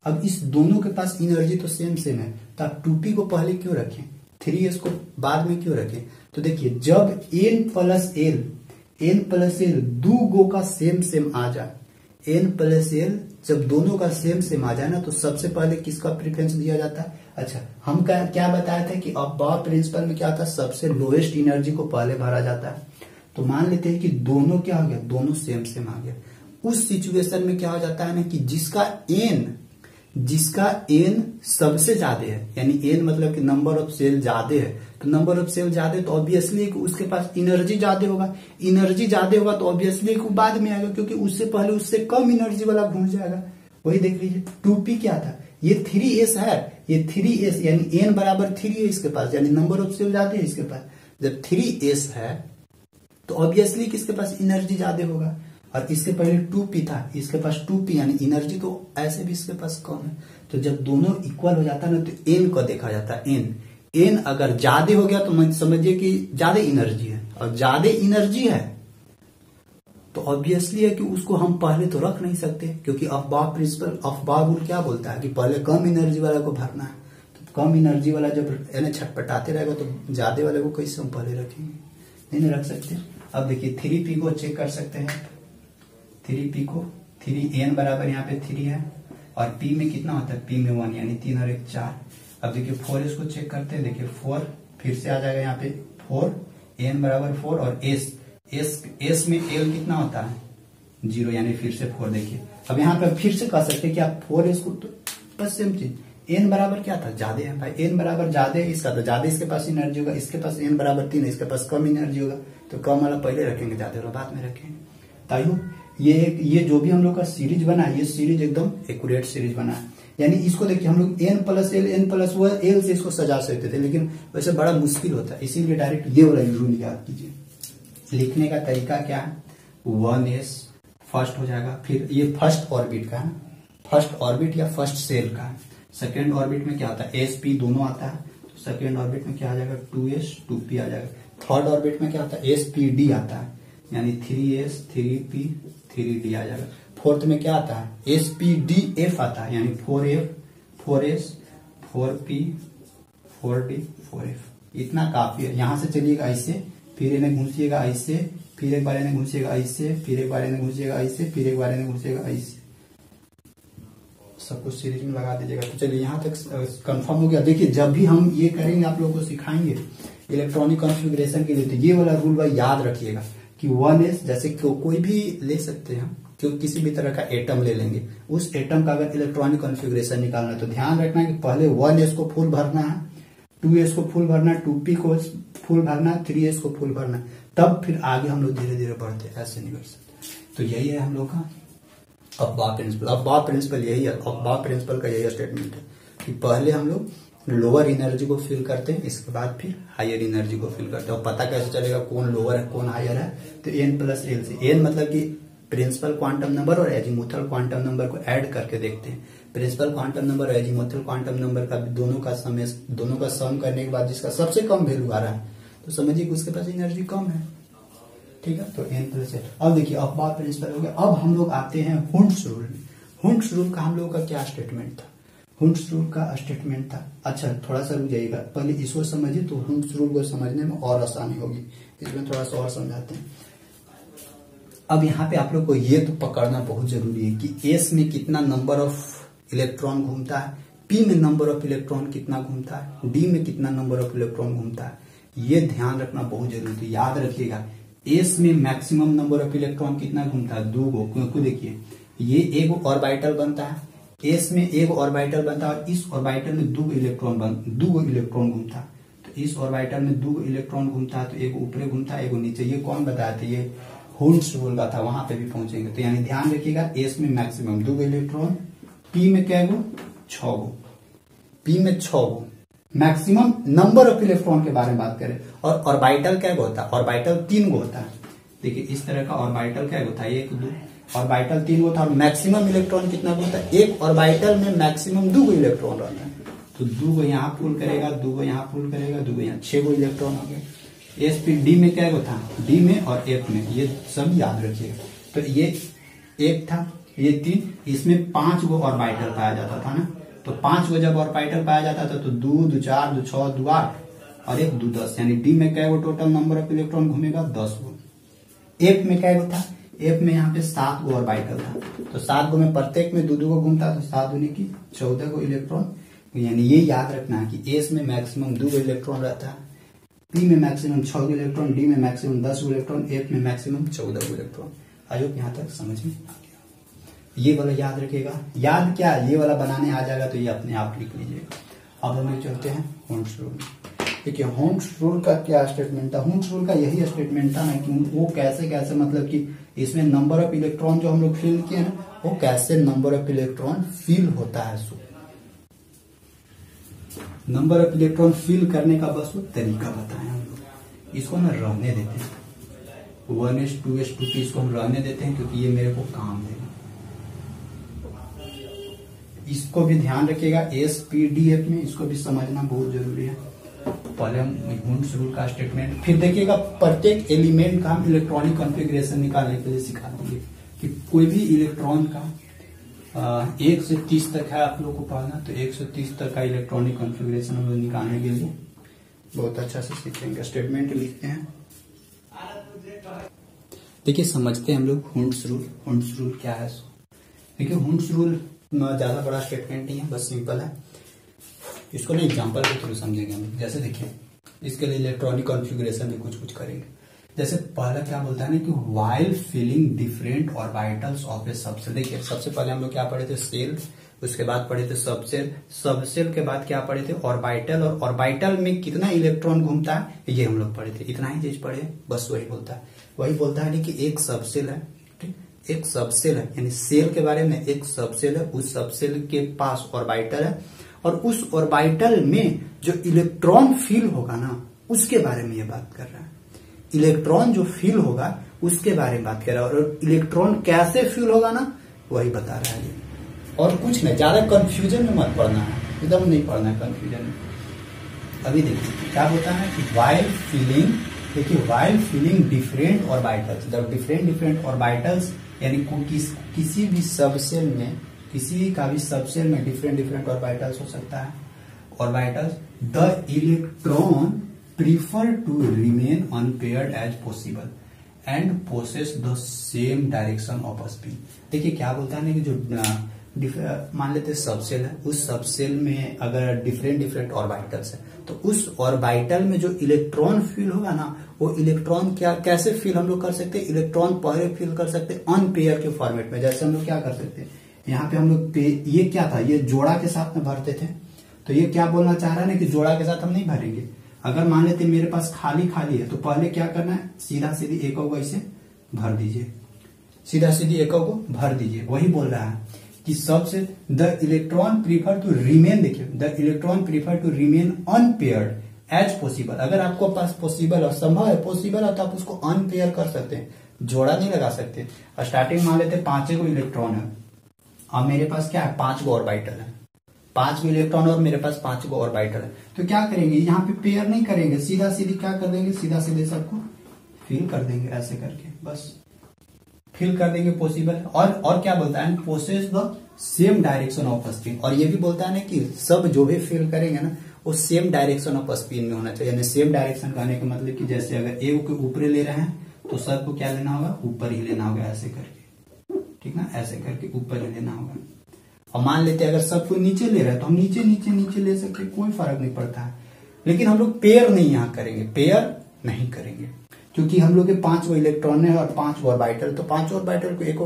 Speaker 1: अब इस दोनों के पास एनर्जी तो सेम है, तो आप 2p को पहले क्यों रखें, 3s को बाद में क्यों रखें। तो देखिए जब n प्लस l दो गो का सेम आ जाए, n प्लस l जब दोनों का सेम आ जाए ना, तो सबसे पहले किसका प्रेफरेंस दिया जाता है। अच्छा हम क्या बताया था कि अबव प्रिंसिपल में क्या था, सबसे लोएस्ट एनर्जी को पहले भरा जाता है। तो मान लेते हैं कि दोनों क्या हो गया, दोनों सेम आ गया। उस सिचुएशन में क्या हो जाता है ना कि जिसका n सबसे ज्यादा है, यानी n मतलब कि नंबर ऑफ सेल ज्यादा है, तो नंबर ऑफ सेल ज्यादा तो ऑब्वियसली उसके पास एनर्जी ज्यादा होगा। एनर्जी ज्यादा होगा तो ऑब्वियसली बाद में आएगा, क्योंकि उससे पहले उससे कम एनर्जी वाला घूम जाएगा। वही देख लीजिए 2p क्या था, ये 3s है, ये 3s यानी n बराबर 3 है इसके पास, यानी नंबर ऑफ सेल ज्यादा है इसके पास। जब 3s है तो ऑब्वियसली किसके पास एनर्जी ज्यादा होगा, और इसके पहले 2p था, इसके पास 2p यानी एनर्जी तो ऐसे भी इसके पास कम है। तो जब दोनों इक्वल हो जाता है ना, तो n को देखा जाता है। n अगर ज्यादा हो गया तो समझिए कि ज्यादा एनर्जी है, और ज्यादा एनर्जी है तो ऑब्वियसली है कि उसको हम पहले तो रख नहीं सकते, क्योंकि अफबाह प्रिंसिपल, अफबाह रूल क्या बोलता है कि पहले कम एनर्जी वाला को भरना है। तो कम एनर्जी वाला जब यानी छटपटाते रहेगा तो ज्यादा वाले को कैसे हम पहले रखेंगे, नहीं रख सकते। अब देखिए 3p को चेक कर सकते हैं, 3p को 3n बराबर यहाँ पे 3 है और p में कितना होता है, p में 1 यानी 3 और 1 4। अब देखिए 4s को चेक करते हैं, देखिए 4 फिर से आ जाएगा यहाँ पे 4, n बराबर 4 और s में l कितना होता है 0, यानी फिर से 4। देखिए अब यहाँ पे फिर से कह सकते हैं कि आप 4s को, तो बस सेम चीज, n बराबर क्या था, ज्यादा है भाई, n बराबर ज्यादा है इसका, तो ज्यादा इसके पास एनर्जी होगा, इसके पास n बराबर 3 है, इसके पास कम एनर्जी होगा, तो कम वाला पहले रखेंगे, ज्यादा वाला बाद में रखेंगे। ताइयो ये जो भी हम लोग का सीरीज बना है, ये सीरीज एकदम एक्यूरेट सीरीज बना है। यानी इसको देखिए हम लोग n प्लस l से इसको सजा सकते थे, लेकिन वैसे बड़ा मुश्किल होता है, इसीलिए डायरेक्ट ये वाला रूल याद कीजिए। लिखने का तरीका क्या है, 1s फर्स्ट हो जाएगा, फिर ये फर्स्ट ऑर्बिट का है, फर्स्ट ऑर्बिट या फर्स्ट सेल का है। सेकेंड ऑर्बिट में क्या आता है, sp दोनों आता है, तो सेकेंड ऑर्बिट में क्या आ जाएगा 2s 2p आ जाएगा। थर्ड ऑर्बिट में क्या आता है, spd आता है, यानी 3s 3p 3d आ जाएगा। फोर्थ में क्या आता है, spdf आता है, यानी 4f 4s 4p 4d 4f। इतना काफी है। यहां से चलिएगा ऐसे, फिर इन्हें घुसिएगा ऐसे, फिर एक बार इन्हें घुसिएगा ऐसे, फिर एक बार इन्हें घुसिएगा ऐसे, फिर एक बार इन्हें घुसिएगा ऐसे, सब कुछ सीरीज में लगा दीजिएगा। तो चलिए यहाँ तक कंफर्म हो गया। देखिए जब भी हम ये करेंगे, आप लोगों को सिखाएंगे इलेक्ट्रॉनिक कॉन्फ़िगरेशन के लिए, तो ये वाला रूल भाई याद रखिएगा कि 1s जैसे कोई भी ले सकते हैं, क्योंकि किसी भी तरह का एटम ले लेंगे, उस एटम का अगर इलेक्ट्रॉनिक कॉन्फ़िगरेशन निकालना है तो ध्यान रखना है कि पहले 1s को फुल भरना है, 2s को फुल भरना है, 2p को फुल भरना है, 3s को फुल भरना है, तब फिर आगे हम लोग धीरे धीरे बढ़ते, ऐसे नहीं कर सकते। तो यही है हम लोग का अफबाह प्रिंसिपल। अफबाह प्रिंसिपल यही है, अफबाह प्रिंसिपल का यही स्टेटमेंट है कि पहले हम लोग लोअर एनर्जी को फिल करते हैं, इसके बाद फिर हायर एनर्जी को फिल करते हैं। और पता कैसे चलेगा कौन लोअर है कौन हायर है, तो n प्लस l से, n मतलब कि प्रिंसिपल क्वांटम नंबर और एजीमुथल क्वांटम नंबर को ऐड करके देखते हैं। प्रिंसिपल क्वांटम नंबर और एजीमुथल क्वांटम नंबर का दोनों का सम करने के बाद जिसका सबसे कम वैल्यू आ रहा है, तो समझिए कि उसके पास एनर्जी कम है, ठीक है। तो n प्लस l। अब देखिए अफबाह प्रिंसिपल हो गया। अब हम लोग आते हैं हुंड्स रूल में। हुंड्स रूल का हम लोगों का क्या स्टेटमेंट था, हुंड्स रूल का स्टेटमेंट था, अच्छा थोड़ा सा रुक जाइएगा, पहले इसको समझिए तो हुंड्स रूल को समझने में और आसानी होगी। इसमें थोड़ा सा और समझाते हैं। अब यहाँ पे आप लोग को ये तो पकड़ना बहुत जरूरी है कि s में कितना नंबर ऑफ इलेक्ट्रॉन घूमता है, p में नंबर ऑफ इलेक्ट्रॉन कितना घूमता है, d में कितना नंबर ऑफ इलेक्ट्रॉन घूमता है। ये ध्यान रखना बहुत जरूरी है, याद रखिएगा। एस में मैक्सिमम नंबर ऑफ इलेक्ट्रॉन कितना घूमता है, 2 गो, क्योंकि देखिए ये एक ऑर्बिटल बनता है, एस में एक ऑर्बिटल बनता है और इस ऑर्बिटल में 2 गो इलेक्ट्रॉन घूमता है। तो इस ऑर्बिटल में 2 गो इलेक्ट्रॉन घूमता है, तो एक ऊपर घूमता है, एक नीचे। ये कौन बताया था, ये हुंड्स रूल का था, वहां पे भी पहुंचेंगे। तो यानी ध्यान रखिएगा, एस में मैक्सिमम 2 गो इलेक्ट्रॉन, पी में क्या गो, 6 गो, पी में 6 गो। मैक्सिमम नंबर ऑफ इलेक्ट्रॉन के बारे में बात करें, और ऑर्बिटल क्या होता है, ऑर्बिटल 3 गो होता है। देखिए इस तरह का ऑर्बिटल क्या होता है, 1 2, ऑर्बिटल 3 गो था। और मैक्सिमम इलेक्ट्रॉन कितना होता है, एक ऑर्बिटल में मैक्सिमम 2 गो इलेक्ट्रॉन रहता है। तो 2 गो यहाँ पुल करेगा, 2 गो यहाँ पुल करेगा, 2 गो यहाँ, 6 गो इलेक्ट्रॉन हो गए। एस पी डी में क्या था, डी में और एफ में, ये सब याद रखिएगा। तो ये 1 था, ये 3, इसमें 5 गो ऑर्बिटल पाया जाता था ना। तो 5 गो जब ऑर्बिटल पाया जाता था तो 2 2 4 2 6 2 8 और 1 2 10, यानी डी में क्या गो टोटल नंबर ऑफ इलेक्ट्रॉन घूमेगा, 10 गो। एफ में क्या गो था, एफ में यहाँ पे 7 गो ऑर्बिटल था। तो 7 गो में प्रत्येक में 2 2 गो घूमता, तो 7 दूनी की 14 गो इलेक्ट्रॉन। यानी ये याद रखना है कि एस में मैक्सिमम 2 गो इलेक्ट्रॉन रहता है, पी में मैक्सिमम 6 गो इलेक्ट्रॉन, डी में मैक्सिमम 10 गो इलेक्ट्रॉन, एफ में maximum 14 go electron. I hope यहाँ तक समझ में आ गया। ये वाला याद रखिएगा। याद क्या, ये वाला बनाने आ जाएगा तो ये अपने आप लिख लीजिएगा। अब हम चलते हैं हुंड्स रूल। देखिए हुंड्स रूल का क्या स्टेटमेंट था, हुंड्स रूल का यही स्टेटमेंट था ना कि वो कैसे कैसे, मतलब कि इसमें नंबर ऑफ इलेक्ट्रॉन जो हम लोग फिल किए ना, वो कैसे नंबर ऑफ इलेक्ट्रॉन फिल होता है। So number of electron fill करने का बस वो तरीका बताएं हम लोग। इसको ना रहने देते हैं, 1s2s2 की इसको हम रहने देते हैं, क्योंकि ये मेरे को काम देगा। इसको भी ध्यान रखिएगा, एसपीडीएफ में इसको भी समझना बहुत जरूरी है। पहले हम हुंड्स रूल का स्टेटमेंट, फिर देखिएगा प्रत्येक एलिमेंट का हम इलेक्ट्रॉनिक कॉन्फ़िगरेशन निकालने के लिए सिखा देंगे कि कोई भी इलेक्ट्रॉन का 1 से 30 तक है आप लोग को पढ़ना, तो 1 से 30 तक का इलेक्ट्रॉनिक कॉन्फ़िगरेशन हम लोग निकालने के लिए बहुत अच्छा से सीखेंगे। स्टेटमेंट लिखते हैं, देखिए समझते हैं हम लोग हुंड्स रूल। हुंड्स रूल क्या है, देखिए हुंड्स रूल ज्यादा बड़ा स्टेटमेंट नहीं है, बस सिंपल है। इसको ना एग्जांपल के थ्रू समझेंगे हम। जैसे देखिए इसके लिए इलेक्ट्रॉनिक कॉन्फ़िगरेशन में कुछ करेंगे। जैसे पहला क्या बोलता है ना कि while filling different orbitals of a subshell. देखिए सबसे पहले हम लोग क्या पढ़े थे, सेल, उसके बाद पढ़े थे सबसेल, सबसेल के बाद क्या पढ़े थे, ऑर्बिटल, और ऑर्बिटल में कितना इलेक्ट्रॉन घूमता है ये हम लोग पढ़े थे। इतना ही चीज पढ़े, बस वही बोलता है कि एक सबसेल है, एक सबसेल है, यानी सेल के बारे में, एक सबसेल है, उस सबसेल के पास ऑर्बिटल है, और उस ऑर्बिटल में जो इलेक्ट्रॉन फिल होगा ना उसके बारे में ये बात कर रहा है। इलेक्ट्रॉन जो फिल होगा उसके बारे में बात कर रहा है, और इलेक्ट्रॉन कैसे फिल होगा ना वही बता रहा है। और कुछ नहीं, ज्यादा कंफ्यूजन में मत पढ़ना है, एकदम नहीं पढ़ना है कंफ्यूजन में। अभी देखिए क्या होता है कि व्हाइल फिलिंग, देखिए while filling different orbitals, the different orbitals, यानी किसी भी सबसेल में, किसी का भी सबसेल में डिफरेंट ऑर्बिटल्स हो सकता है। Orbitals, the electron prefer to remain unpaired as possible and possess the same direction of spin. देखिए क्या बोलता है ना कि जो मान लेते सबसेल है, उस सबसेल में अगर डिफरेंट ऑर्बिटल्स है, तो उस ऑर्बिटल में जो इलेक्ट्रॉन फिल होगा ना, वो इलेक्ट्रॉन क्या कैसे फिल हम लोग कर सकते हैं, इलेक्ट्रॉन पहले फिल कर सकते हैं अनपेयर के फॉर्मेट में। जैसे हम लोग क्या कर सकते हैं, यहाँ पे हम लोग ये क्या था, ये जोड़ा के साथ में भरते थे, तो ये क्या बोलना चाह रहा है ना कि जोड़ा के साथ हम नहीं भरेंगे। अगर मान लेते मेरे पास खाली है, तो पहले क्या करना है, सीधा सीधी एक को ऐसे भर दीजिए, सीधा सीधी एक को भर दीजिए। वही बोल रहा है कि सबसे the electron prefer to remain, देखिए the electron prefer to remain unpaired as possible. अगर आपको पास पॉसिबल और संभव है, पॉसिबल है, तो आप उसको अनपेयर कर सकते हैं, जोड़ा नहीं लगा सकते। स्टार्टिंग मान लेते 5 गो इलेक्ट्रॉन है, अब मेरे पास क्या है 5 गो ऑर्बिटल है, 5 गो इलेक्ट्रॉन और मेरे पास 5 गो ऑर्बिटल है। तो क्या करेंगे, यहाँ पे पेयर नहीं करेंगे, सीधा सीधी क्या कर देंगे, सीधा सीधे सबको फिल कर देंगे, ऐसे करके बस फिल कर देंगे पॉसिबल। और क्या बोलता है, possess the same direction of spin. और ये भी बोलता है ना कि सब जो भी फिल करेंगे ना वो सेम डायरेक्शन ऑफ स्पिन में होना चाहिए। यानी सेम डायरेक्शन कहने का मतलब कि जैसे अगर ए के ऊपर ले रहे हैं तो सबको क्या लेना होगा, ऊपर ही लेना होगा, ऐसे करके, ठीक ना, ऐसे करके ऊपर ही लेना होगा। और मान लेते अगर सबको नीचे ले रहा है तो हम नीचे नीचे नीचे ले सकते, कोई फर्क नहीं पड़ता है। लेकिन हम लोग पेयर नहीं यहाँ करेंगे, पेयर नहीं करेंगे, क्योंकि हम लोग के 5 गो इलेक्ट्रॉन है और 5 ऑर्बिटल, तो 5 ऑर्बिटल को एक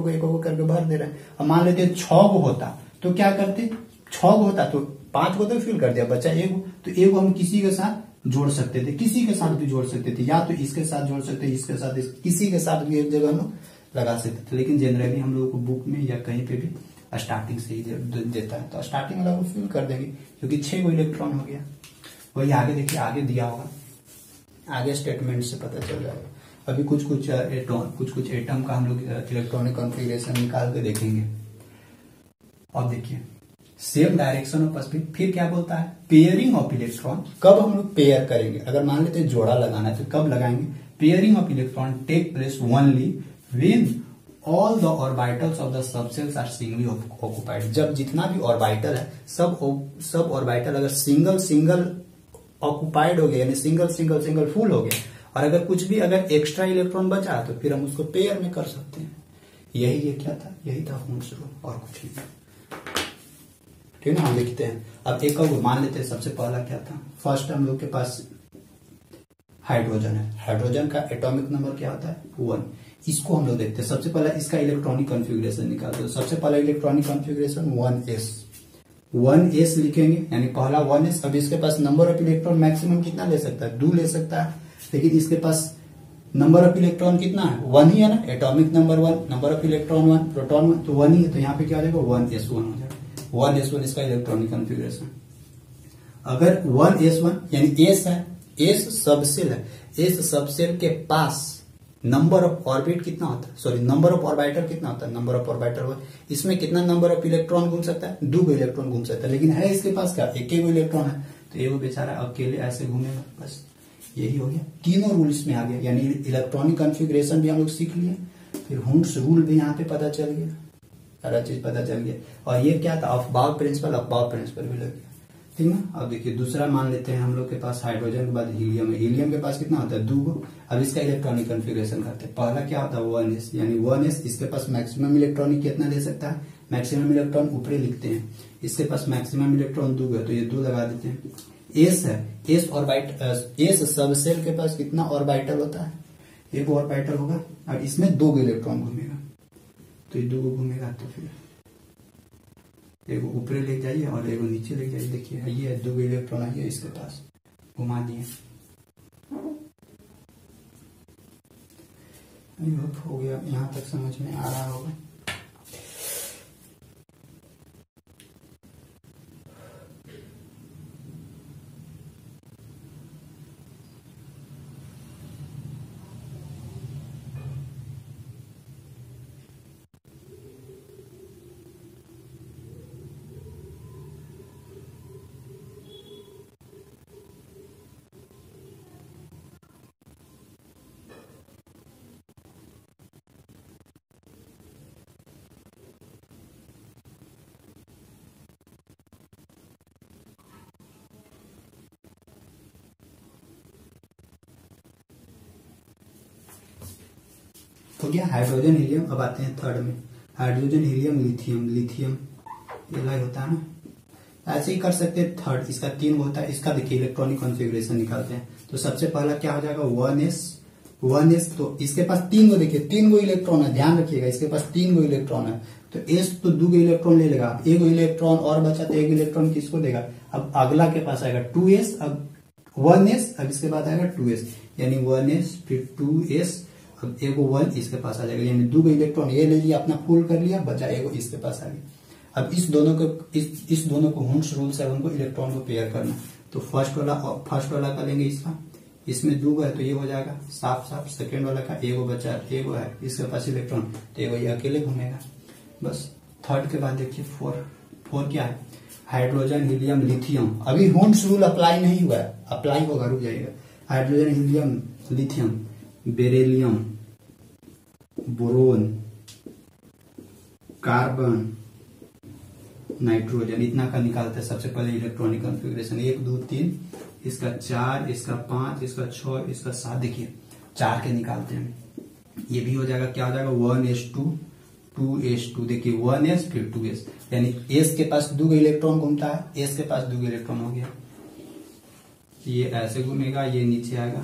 Speaker 1: करके भर दे रहे हैं। अब मान लेते 6 गो होता तो क्या करते, 6 गो होता तो 5 को तो फिल कर दिया, बचा एगो, तो एगो हम किसी के साथ जोड़ सकते थे, किसी के साथ भी जोड़ सकते थे, या तो इसके साथ जोड़ सकते थे, इसके साथ, किसी के साथ भी एक जगह हम लोग लगा सकते थे। लेकिन जनरली हम लोग को बुक में या कहीं पे भी स्टार्टिंग से ही देता है, तो स्टार्टिंग वाला को फिल कर देंगे, क्योंकि 6 गो इलेक्ट्रॉन हो गया। वही आगे देखिए, आगे दिया होगा, आगे स्टेटमेंट से पता चल जाएगा। अभी कुछ कुछ एटम का हम लोग इलेक्ट्रॉनिक कॉन्फ़िगरेशन निकाल के देखेंगे। अब देखिए, सेम डायरेक्शन ऑफ स्पिन, फिर क्या बोलता है, पेयरिंग ऑफ इलेक्ट्रॉन। कब हम लोग पेयर करेंगे, अगर मान लेते जोड़ा लगाना है तो कब लगाएंगे, pairing of electron take place only when all the orbitals of the subshells are singly occupied. जब जितना भी ऑर्बिटल है, सब ऑर्बिटल अगर सिंगल ऑक्युपाइड हो गया, यानी सिंगल फुल हो गया, और अगर कुछ भी अगर एक्स्ट्रा इलेक्ट्रॉन बचा तो फिर हम उसको पेयर में कर सकते हैं। यही ये क्या था, यही था होम्स रूल, और कुछ नहीं। ठीक है ना, हम लिखते हैं। अब एक और मान लेते हैं, सबसे पहला क्या था, फर्स्ट हम लोग के पास हाइड्रोजन है, हाइड्रोजन का एटॉमिक नंबर क्या होता है 1। इसको हम लोग देखते हैं, सबसे पहला इसका इलेक्ट्रॉनिक कॉन्फ़िगरेशन निकालते हैं। सबसे पहला इलेक्ट्रॉनिक कॉन्फ़िगरेशन 1s लिखेंगे, यानी पहला 1s। अब इसके पास नंबर ऑफ इलेक्ट्रॉन मैक्सिमम कितना ले सकता है, 2 ले सकता है, लेकिन इसके पास नंबर ऑफ इलेक्ट्रॉन कितना है, 1 ही है ना, atomic number 1, number of electron 1, proton 1, तो 1 ही है, तो यहाँ पे क्या हो जाएगा 1s1 हो जाएगा। 1s1 इसका इलेक्ट्रॉनिक कॉन्फ़िगरेशन। अगर 1s1 यानी s है, s सबसेल है, s सबसेल के पास नंबर ऑफ ऑर्बिट कितना होता है, सॉरी नंबर ऑफ ऑर्बिटल कितना होता है, नंबर ऑफ ऑर्बिटल 1, इसमें कितना नंबर ऑफ इलेक्ट्रॉन घूम सकता है, 2 गो इलेक्ट्रॉन घूम सकता है, लेकिन है इसके पास क्या, एक ही इलेक्ट्रॉन है, तो एगो बेचारा अकेले ऐसे घूमेगा, बस यही हो गया। तीनों रूल इसमें आ गया, यानी इलेक्ट्रॉनिक कॉन्फ़िगरेशन भी हम लोग सीख लिए, फिर हुंड्स रूल भी यहाँ पे पता चल गया, सारा चीज पता चल गया। और ये क्या था, अफबाव प्रिंसिपल भी लग गया, ठीक ना। अब देखिए दूसरा मान लेते हैं, हम लोग के पास हाइड्रोजन के बाद हीलियम है, हीलियम के पास कितना होता है 2 गो। अब इसका इलेक्ट्रॉनिक कॉन्फ़िगरेशन करते हैं। पहला क्या होता है 1s, यानी 1s इसके पास मैक्सिमम इलेक्ट्रॉनिक कितना ले सकता है, मैक्सिमम इलेक्ट्रॉन ऊपरी लिखते हैं, इसके पास मैक्सिमम इलेक्ट्रॉन 2 है, तो ये 2 लगा देते हैं। s है, s सबसेल के पास कितना ऑर्बिटल होता है, एक ऑर्बिटल होगा, और इसमें 2 इलेक्ट्रॉन घूमेगा, तो ये 2 घूमेगा, तो फिर एगो ऊपर ले जाइए और एगो नीचे ले जाइए। देखिए ये 2 इलेक्ट्रॉन है इसके पास, घुमा दिए, हो गया। यहाँ तक समझ में आ रहा होगा। हो गया हाइड्रोजन हीलियम। अब आते हैं थर्ड में, हाइड्रोजन हीलियम लिथियम ये लाइक होता है ना, ऐसे ही कर सकते हैं। थर्ड इसका 3 होता है, इसका देखिए इलेक्ट्रॉनिक कॉन्फ़िगरेशन निकालते हैं। तो सबसे पहला क्या हो जाएगा 1s, तो इसके पास 3 गो, देखिए 3 गो इलेक्ट्रॉन है, ध्यान रखिएगा इसके पास 3 गो इलेक्ट्रॉन है, तो s तो 2 गो इलेक्ट्रॉन ले लेगा। अब 1 इलेक्ट्रॉन और बचा तो 1 इलेक्ट्रॉन किसको देगा, अब अगला के पास आएगा 2s, अब 1s, अब इसके बाद आएगा 2s, यानी 1s फिर 2s, अब एगो 1 इसके पास आ जाएगा, यानी 2 इलेक्ट्रॉन ये ले लिया, अपना फुल कर लिया, बचा एगो इसके पास आ गया। अब इस दोनों को हुंड्स रूल से हमको इलेक्ट्रॉन को पेयर करना, तो फर्स्ट वाला का लेंगे इसका, इसमें 2 है तो ये हो जाएगा साफ। सेकेंड वाला का एगो बचा, एगो है इसके पास इलेक्ट्रॉन, तो एगो ये अकेले घूमेगा, बस। थर्ड के बाद देखिए 4 क्या है, हाइड्रोजन हीलियम लिथियम। अभी हुंड्स रूल अप्लाई नहीं हुआ है, अप्लाई होगा, रुक जाइएगा। Hydrogen helium lithium, beryllium, boron, carbon, nitrogen, इतना का निकालते हैं। सबसे पहले इलेक्ट्रॉनिक कॉन्फ़िगरेशन 1 2 3, इसका 4, इसका 5, इसका 6, इसका 7, देखिए 4 के निकालते हैं। ये भी हो जाएगा, क्या हो जाएगा 1s2 2s2, देखिए 1s फिर 2s, यानी s के पास 2 इलेक्ट्रॉन घूमता है, s के पास 2 इलेक्ट्रॉन हो गया। ये ऐसे घूमेगा, ये नीचे आएगा,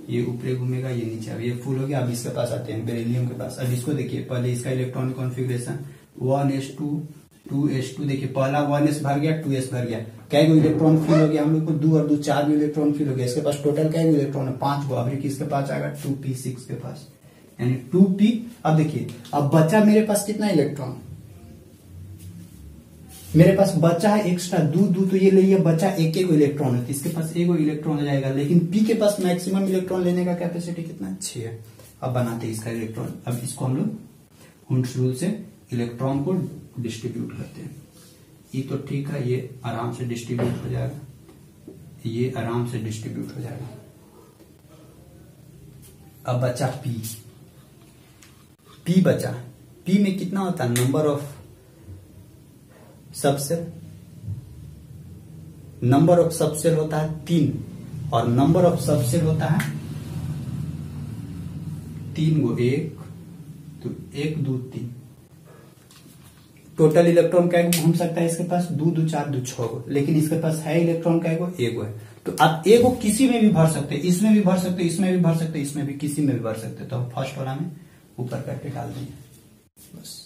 Speaker 1: ये ऊपर घूमेगा, ये नीचे आएगा, ये फुल हो गया। अब इसके पास आते हैं बेरिलियम के पास। अब इसको देखिए, पहले इसका इलेक्ट्रॉनिक कॉन्फ़िगरेशन 1s2 2s2, देखिए पहला 1s भर गया, 2s भर गया, क्या इलेक्ट्रॉन फिल हो गया हम लोग को, 2 और 2 4 इलेक्ट्रॉन फिल हो गया। इसके पास टोटल क्या इलेक्ट्रॉन है, 5 गो। अब किसके पास आएगा, 2p6 के पास, यानी 2p। अब देखिए, अब बचा मेरे पास कितना इलेक्ट्रॉन, मेरे पास बचा है एक्स्ट्रा 2 तो ये लिए बचा एक इलेक्ट्रॉन है, तो इसके पास एक इलेक्ट्रॉन आ जाएगा। लेकिन पी के पास मैक्सिमम इलेक्ट्रॉन लेने का कैपेसिटी कितना है, 6 है। अब बनाते हैं इसका इलेक्ट्रॉन। अब इसको हम लोग हुंड्स रूल से इलेक्ट्रॉन को डिस्ट्रीब्यूट करते हैं। ये तो ठीक है, ये आराम से डिस्ट्रीब्यूट हो जाएगा, ये आराम से डिस्ट्रीब्यूट हो जाएगा। अब बचा पी, पी बचा, पी में कितना होता है, number of subshell, number of subshell होता है 3 और नंबर ऑफ सबसेल होता है 3 गो, 1 तो 1 2 3। टोटल इलेक्ट्रॉन क्या घूम सकता है इसके पास, 2 2 4 2 6 गो, लेकिन इसके पास है इलेक्ट्रॉन क्या है, एक है। तो आप एक को किसी में भी भर सकते हैं, इसमें भी भर सकते हैं, इसमें भी भर सकते हैं, इसमें भी, किसी में भी भर सकते हैं। तो हम फर्स्ट वाला में ऊपर करके डाल देंगे, बस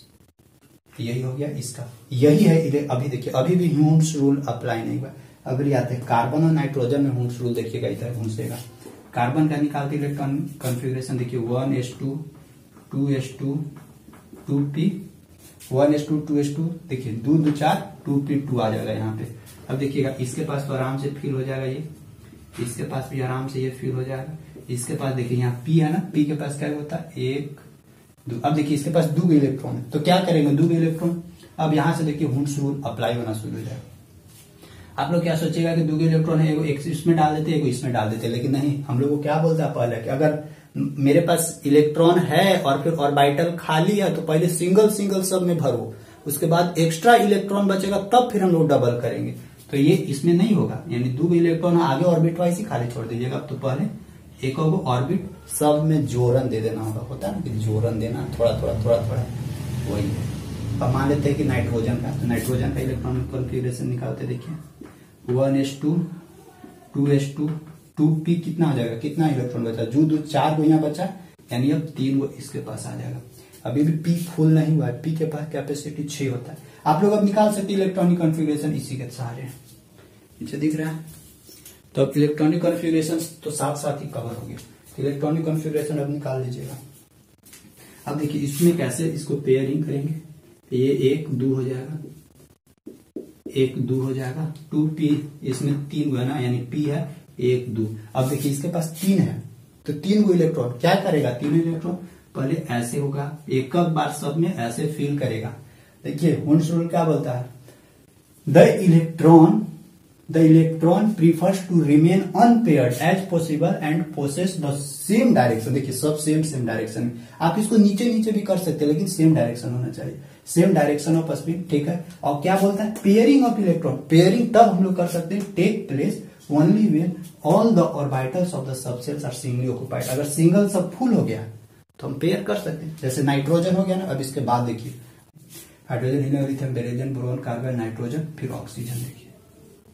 Speaker 1: यही हो गया इसका, यही है। अभी देखिए, अभी भी ह्यूम्स रूल अप्लाई नहीं हुआ। अगर आते हैं कार्बन और नाइट्रोजन में ह्यूम्स रूल, देखिएगा इधर घूसेगा। कार्बन का निकालते इलेक्ट्रॉन कॉन्फ़िगरेशन देखिए, 1s2 2s2 2p 1s2 2s2, देखिए 2 2 4 2p2 आ जाएगा यहाँ पे। अब देखिएगा, इसके पास तो आराम से फिल हो जाएगा, ये इसके पास भी आराम से ये फिल हो जाएगा। इसके पास देखिए यहाँ p है ना, p के पास क्या होता है, 1 2। अब देखिए इसके पास 2 इलेक्ट्रॉन है, तो क्या करेंगे, 2 इलेक्ट्रॉन। अब यहां से देखिए हुंड्स रूल अप्लाई होना शुरू हो जाएगा। आप लोग क्या सोचेगा कि 2 इलेक्ट्रॉन है, एक इसमें डाल देते, एक इसमें डाल देते, लेकिन नहीं, हम लोग को क्या बोलता है पहले कि अगर मेरे पास इलेक्ट्रॉन है और फिर ऑर्बिटल खाली है तो पहले सिंगल सिंगल सब में भरो, उसके बाद एक्स्ट्रा इलेक्ट्रॉन बचेगा तब फिर हम लोग डबल करेंगे। तो ये इसमें नहीं होगा, यानी 2 इलेक्ट्रॉन आगे ऑर्बिट वाइज ही खाली छोड़ दीजिएगा। तो पहले एक ऑर्बिट सब में जोरन दे देना होगा, होता है ना कि जोरन देना, थोड़ा थोड़ा थोड़ा थोड़ा, वही है। अब मान लेते हैं कि नाइट्रोजन का, तो नाइट्रोजन का इलेक्ट्रॉनिक कॉन्फ़िगरेशन निकालते, देखिए 1s2 2s2 2p कितना आ जाएगा, कितना इलेक्ट्रॉन बचा, जो 2 4 गो यहाँ बचा, यानी अब 3 गो इसके पास आ जाएगा। अभी भी p फुल नहीं हुआ है, p के पास कैपेसिटी 6 होता है। आप लोग अब निकाल सकते इलेक्ट्रॉनिक कॉन्फ़िगरेशन इसी के सहारे, नीचे दिख रहा है। तो अब इलेक्ट्रॉनिक कॉन्फ़िगरेशन तो साथ साथ ही कवर हो गया। इलेक्ट्रॉनिक कॉन्फ़िगरेशन अब निकाल लीजिएगा। अब देखिए इसमें कैसे इसको पेयरिंग करेंगे, ये 1 2 हो जाएगा, 1 2 हो जाएगा, 2p, इसमें 3 है ना, यानी p है 1 2। अब देखिए इसके पास 3 है, तो 3 गो इलेक्ट्रॉन क्या करेगा, 3 इलेक्ट्रॉन पहले ऐसे होगा, एक बार सब में ऐसे फिल करेगा। देखिए हुंड्स रूल क्या बोलता है, the electron prefers to remain unpaired as possible and possess the same direction। देखिए सब सेम डायरेक्शन, आप इसको नीचे नीचे भी कर सकते हैं, लेकिन सेम डायरेक्शन होना चाहिए, सेम डायरेक्शन ऑफ स्पिन, ठीक है। और क्या बोलता है, पेयरिंग ऑफ इलेक्ट्रॉन, पेयरिंग तब हम लोग कर सकते हैं, take place only when all the orbitals of the subshells are singly occupied. अगर सिंगल सब फुल हो गया तो हम पेयर कर सकते हैं, जैसे नाइट्रोजन हो गया ना। अब इसके बाद देखिए hydrogen, helium, lithium, beryllium, boron, carbon, nitrogen, फिर ऑक्सीजन। देखिए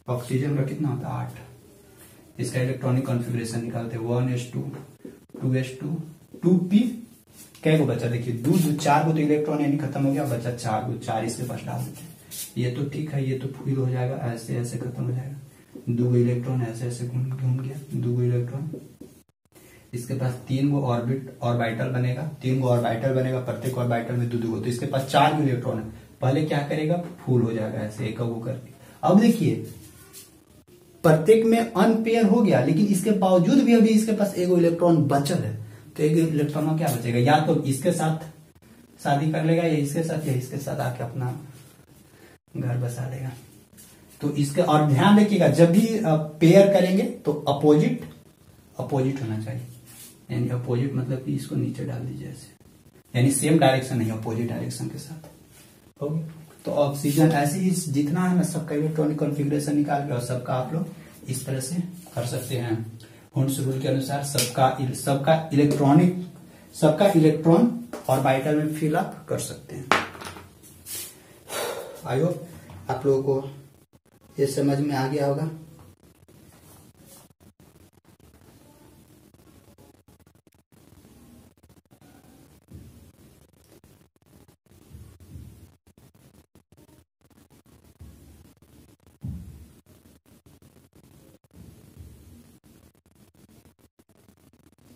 Speaker 1: ऑक्सीजन का कितना होता है, 8। इसका इलेक्ट्रॉनिक कॉन्फ़िगरेशन निकालते हैं, 1s2 2s2 2p, क्या को बचा, देखिए 2 2 4 को तो इलेक्ट्रॉन यानी खत्म हो गया, बचा 4 को, 4 इसके पास डाल देते हैं। ये तो ठीक है, ये तो फुल हो जाएगा, ऐसे ऐसे खत्म हो जाएगा। 2 इलेक्ट्रॉन ऐसे ऐसे घूम गया, 2 इलेक्ट्रॉन, इसके पास 3 गो ऑर्बिटल बनेगा, 3 गो ऑर्बिटल बनेगा, प्रत्येक ऑर्बिटल में 2 2 गो, तो इसके पास 4 इलेक्ट्रॉन है। पहले क्या करेगा, फुल हो जाएगा ऐसे एक वो करके। अब देखिए प्रत्येक में अनपेयर हो गया, लेकिन इसके बावजूद भी अभी इसके पास एक इलेक्ट्रॉन बचल है, तो एक इलेक्ट्रॉन में क्या बचेगा, या तो इसके साथ शादी कर लेगा, या इसके साथ आके अपना घर बसा लेगा। तो इसके, और ध्यान रखिएगा जब भी पेयर करेंगे तो अपोजिट होना चाहिए, यानी अपोजिट मतलब कि इसको नीचे डाल दीजिए ऐसे, यानी सेम डायरेक्शन नहीं, अपोजिट डायरेक्शन के साथ होगी। तो ऑक्सीजन ऐसे ही जितना है ना सबका इलेक्ट्रॉनिक कॉन्फ़िगरेशन निकाल के और सबका आप लोग इस तरह से कर सकते हैं। हुंड्स रूल के अनुसार सबका इलेक्ट्रॉन ऑर्बिटल में फिल अप कर सकते हैं। आई होप आप लोगों को ये समझ में आ गया होगा।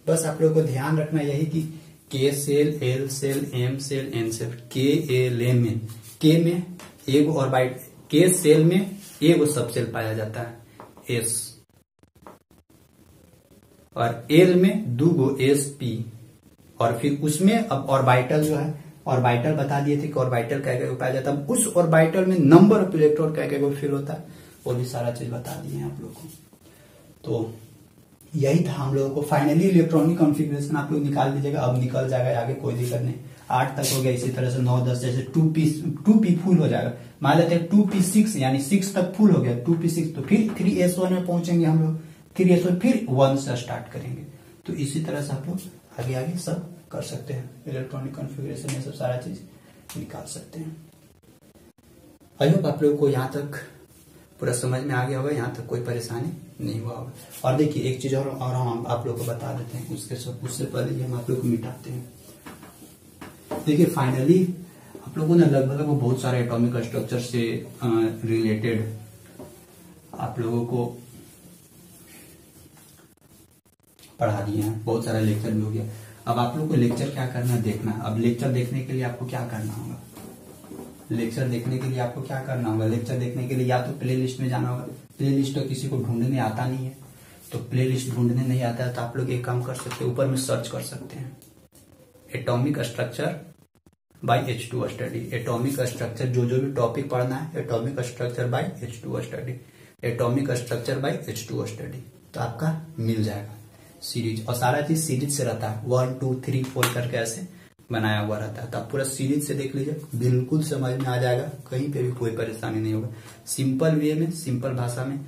Speaker 1: बस आप लोगों को ध्यान रखना यही कि K shell, L shell, M shell, N shell, K L M में, के में एगो ऑर्बिट, के सेल में एगो सबसेल पाया जाता है एस, और एल में दूगो एस पी, और फिर उसमें अब ऑर्बिटल जो है, ऑर्बिटल बता दिए थे कि ऑर्बिटल क्या पाया जाता है, उस ऑर्बिटल में नंबर ऑफ इलेक्ट्रॉन क्या फिल होता है, वो भी सारा चीज बता दिए हैं आप लोग को। तो यही था हम लोगों को। फाइनली इलेक्ट्रॉनिक कॉन्फ़िगरेशन आप लोग निकाल लीजिएगा, अब निकल जाएगा आगे, कोई दिक्कत नहीं। 8 तक हो गया, इसी तरह से 9, 10 जैसे 2p फुल हो जाएगा, मान लेते हैं 2p6 यानी 6 तक फुल हो गया 2p6, तो फिर 3s1 में पहुंचेंगे हम लोग, 3s1 फिर 1 से स्टार्ट करेंगे। तो इसी तरह से आप लोग आगे आगे सब कर सकते हैं, इलेक्ट्रॉनिक कॉन्फ़िगरेशन में सब सारा चीज निकाल सकते हैं। आई होप आप लोगों को यहाँ तक पूरा समझ में आ गया होगा, यहाँ तक कोई परेशानी नहीं हुआ होगा। और देखिए एक चीज और हम आप लोग को बता देते हैं, उससे पहले हम आप लोग को मिटाते हैं। देखिए फाइनली आप लोगों ने लगभग बहुत सारे एटॉमिक स्ट्रक्चर से रिलेटेड आप लोगों को पढ़ा दिए हैं, बहुत सारा लेक्चर भी हो गया। अब आप लोग को लेक्चर क्या करना है, देखना। अब लेक्चर देखने के लिए आपको क्या करना होगा, लेक्चर देखने के लिए आपको क्या करना होगा, लेक्चर देखने के लिए या तो प्ले लिस्ट में जाना होगा। प्ले लिस्ट तो किसी को ढूंढने आता नहीं है, तो प्ले लिस्ट ढूंढने नहीं आता है तो आप लोग एक काम कर सकते हैं, ऊपर में सर्च कर सकते हैं atomic structure bye H2O study. Atomic structure जो भी टॉपिक पढ़ना है, atomic structure bye H2O study, atomic structure bye H2O study, तो आपका मिल जाएगा सीरीज। और सारा चीज सीरीज से रहता है, 1 2 3 4 करके ऐसे बनाया हुआ रहता है। तो आप पूरा सीरीज से देख लीजिए, बिल्कुल समझ में आ जाएगा, कहीं पे भी कोई परेशानी नहीं होगा। सिंपल वे में, सिंपल भाषा में,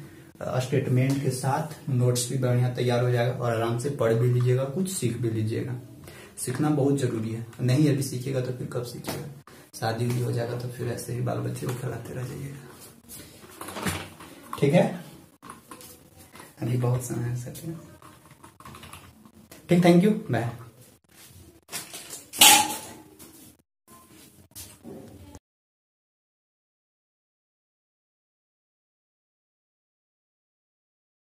Speaker 1: स्टेटमेंट के साथ नोट्स भी बढ़िया तैयार हो जाएगा, और आराम से पढ़ भी लीजिएगा, कुछ सीख भी लीजिएगा। सीखना बहुत जरूरी है, नहीं अभी सीखिएगा तो फिर कब सीखिएगा, शादी भी हो जाएगा तो फिर ऐसे ही बाल बच्चे को खिलाते रह जाइएगा। ठीक है, अभी बहुत समय है सर। ठीक, थैंक यू, बाय।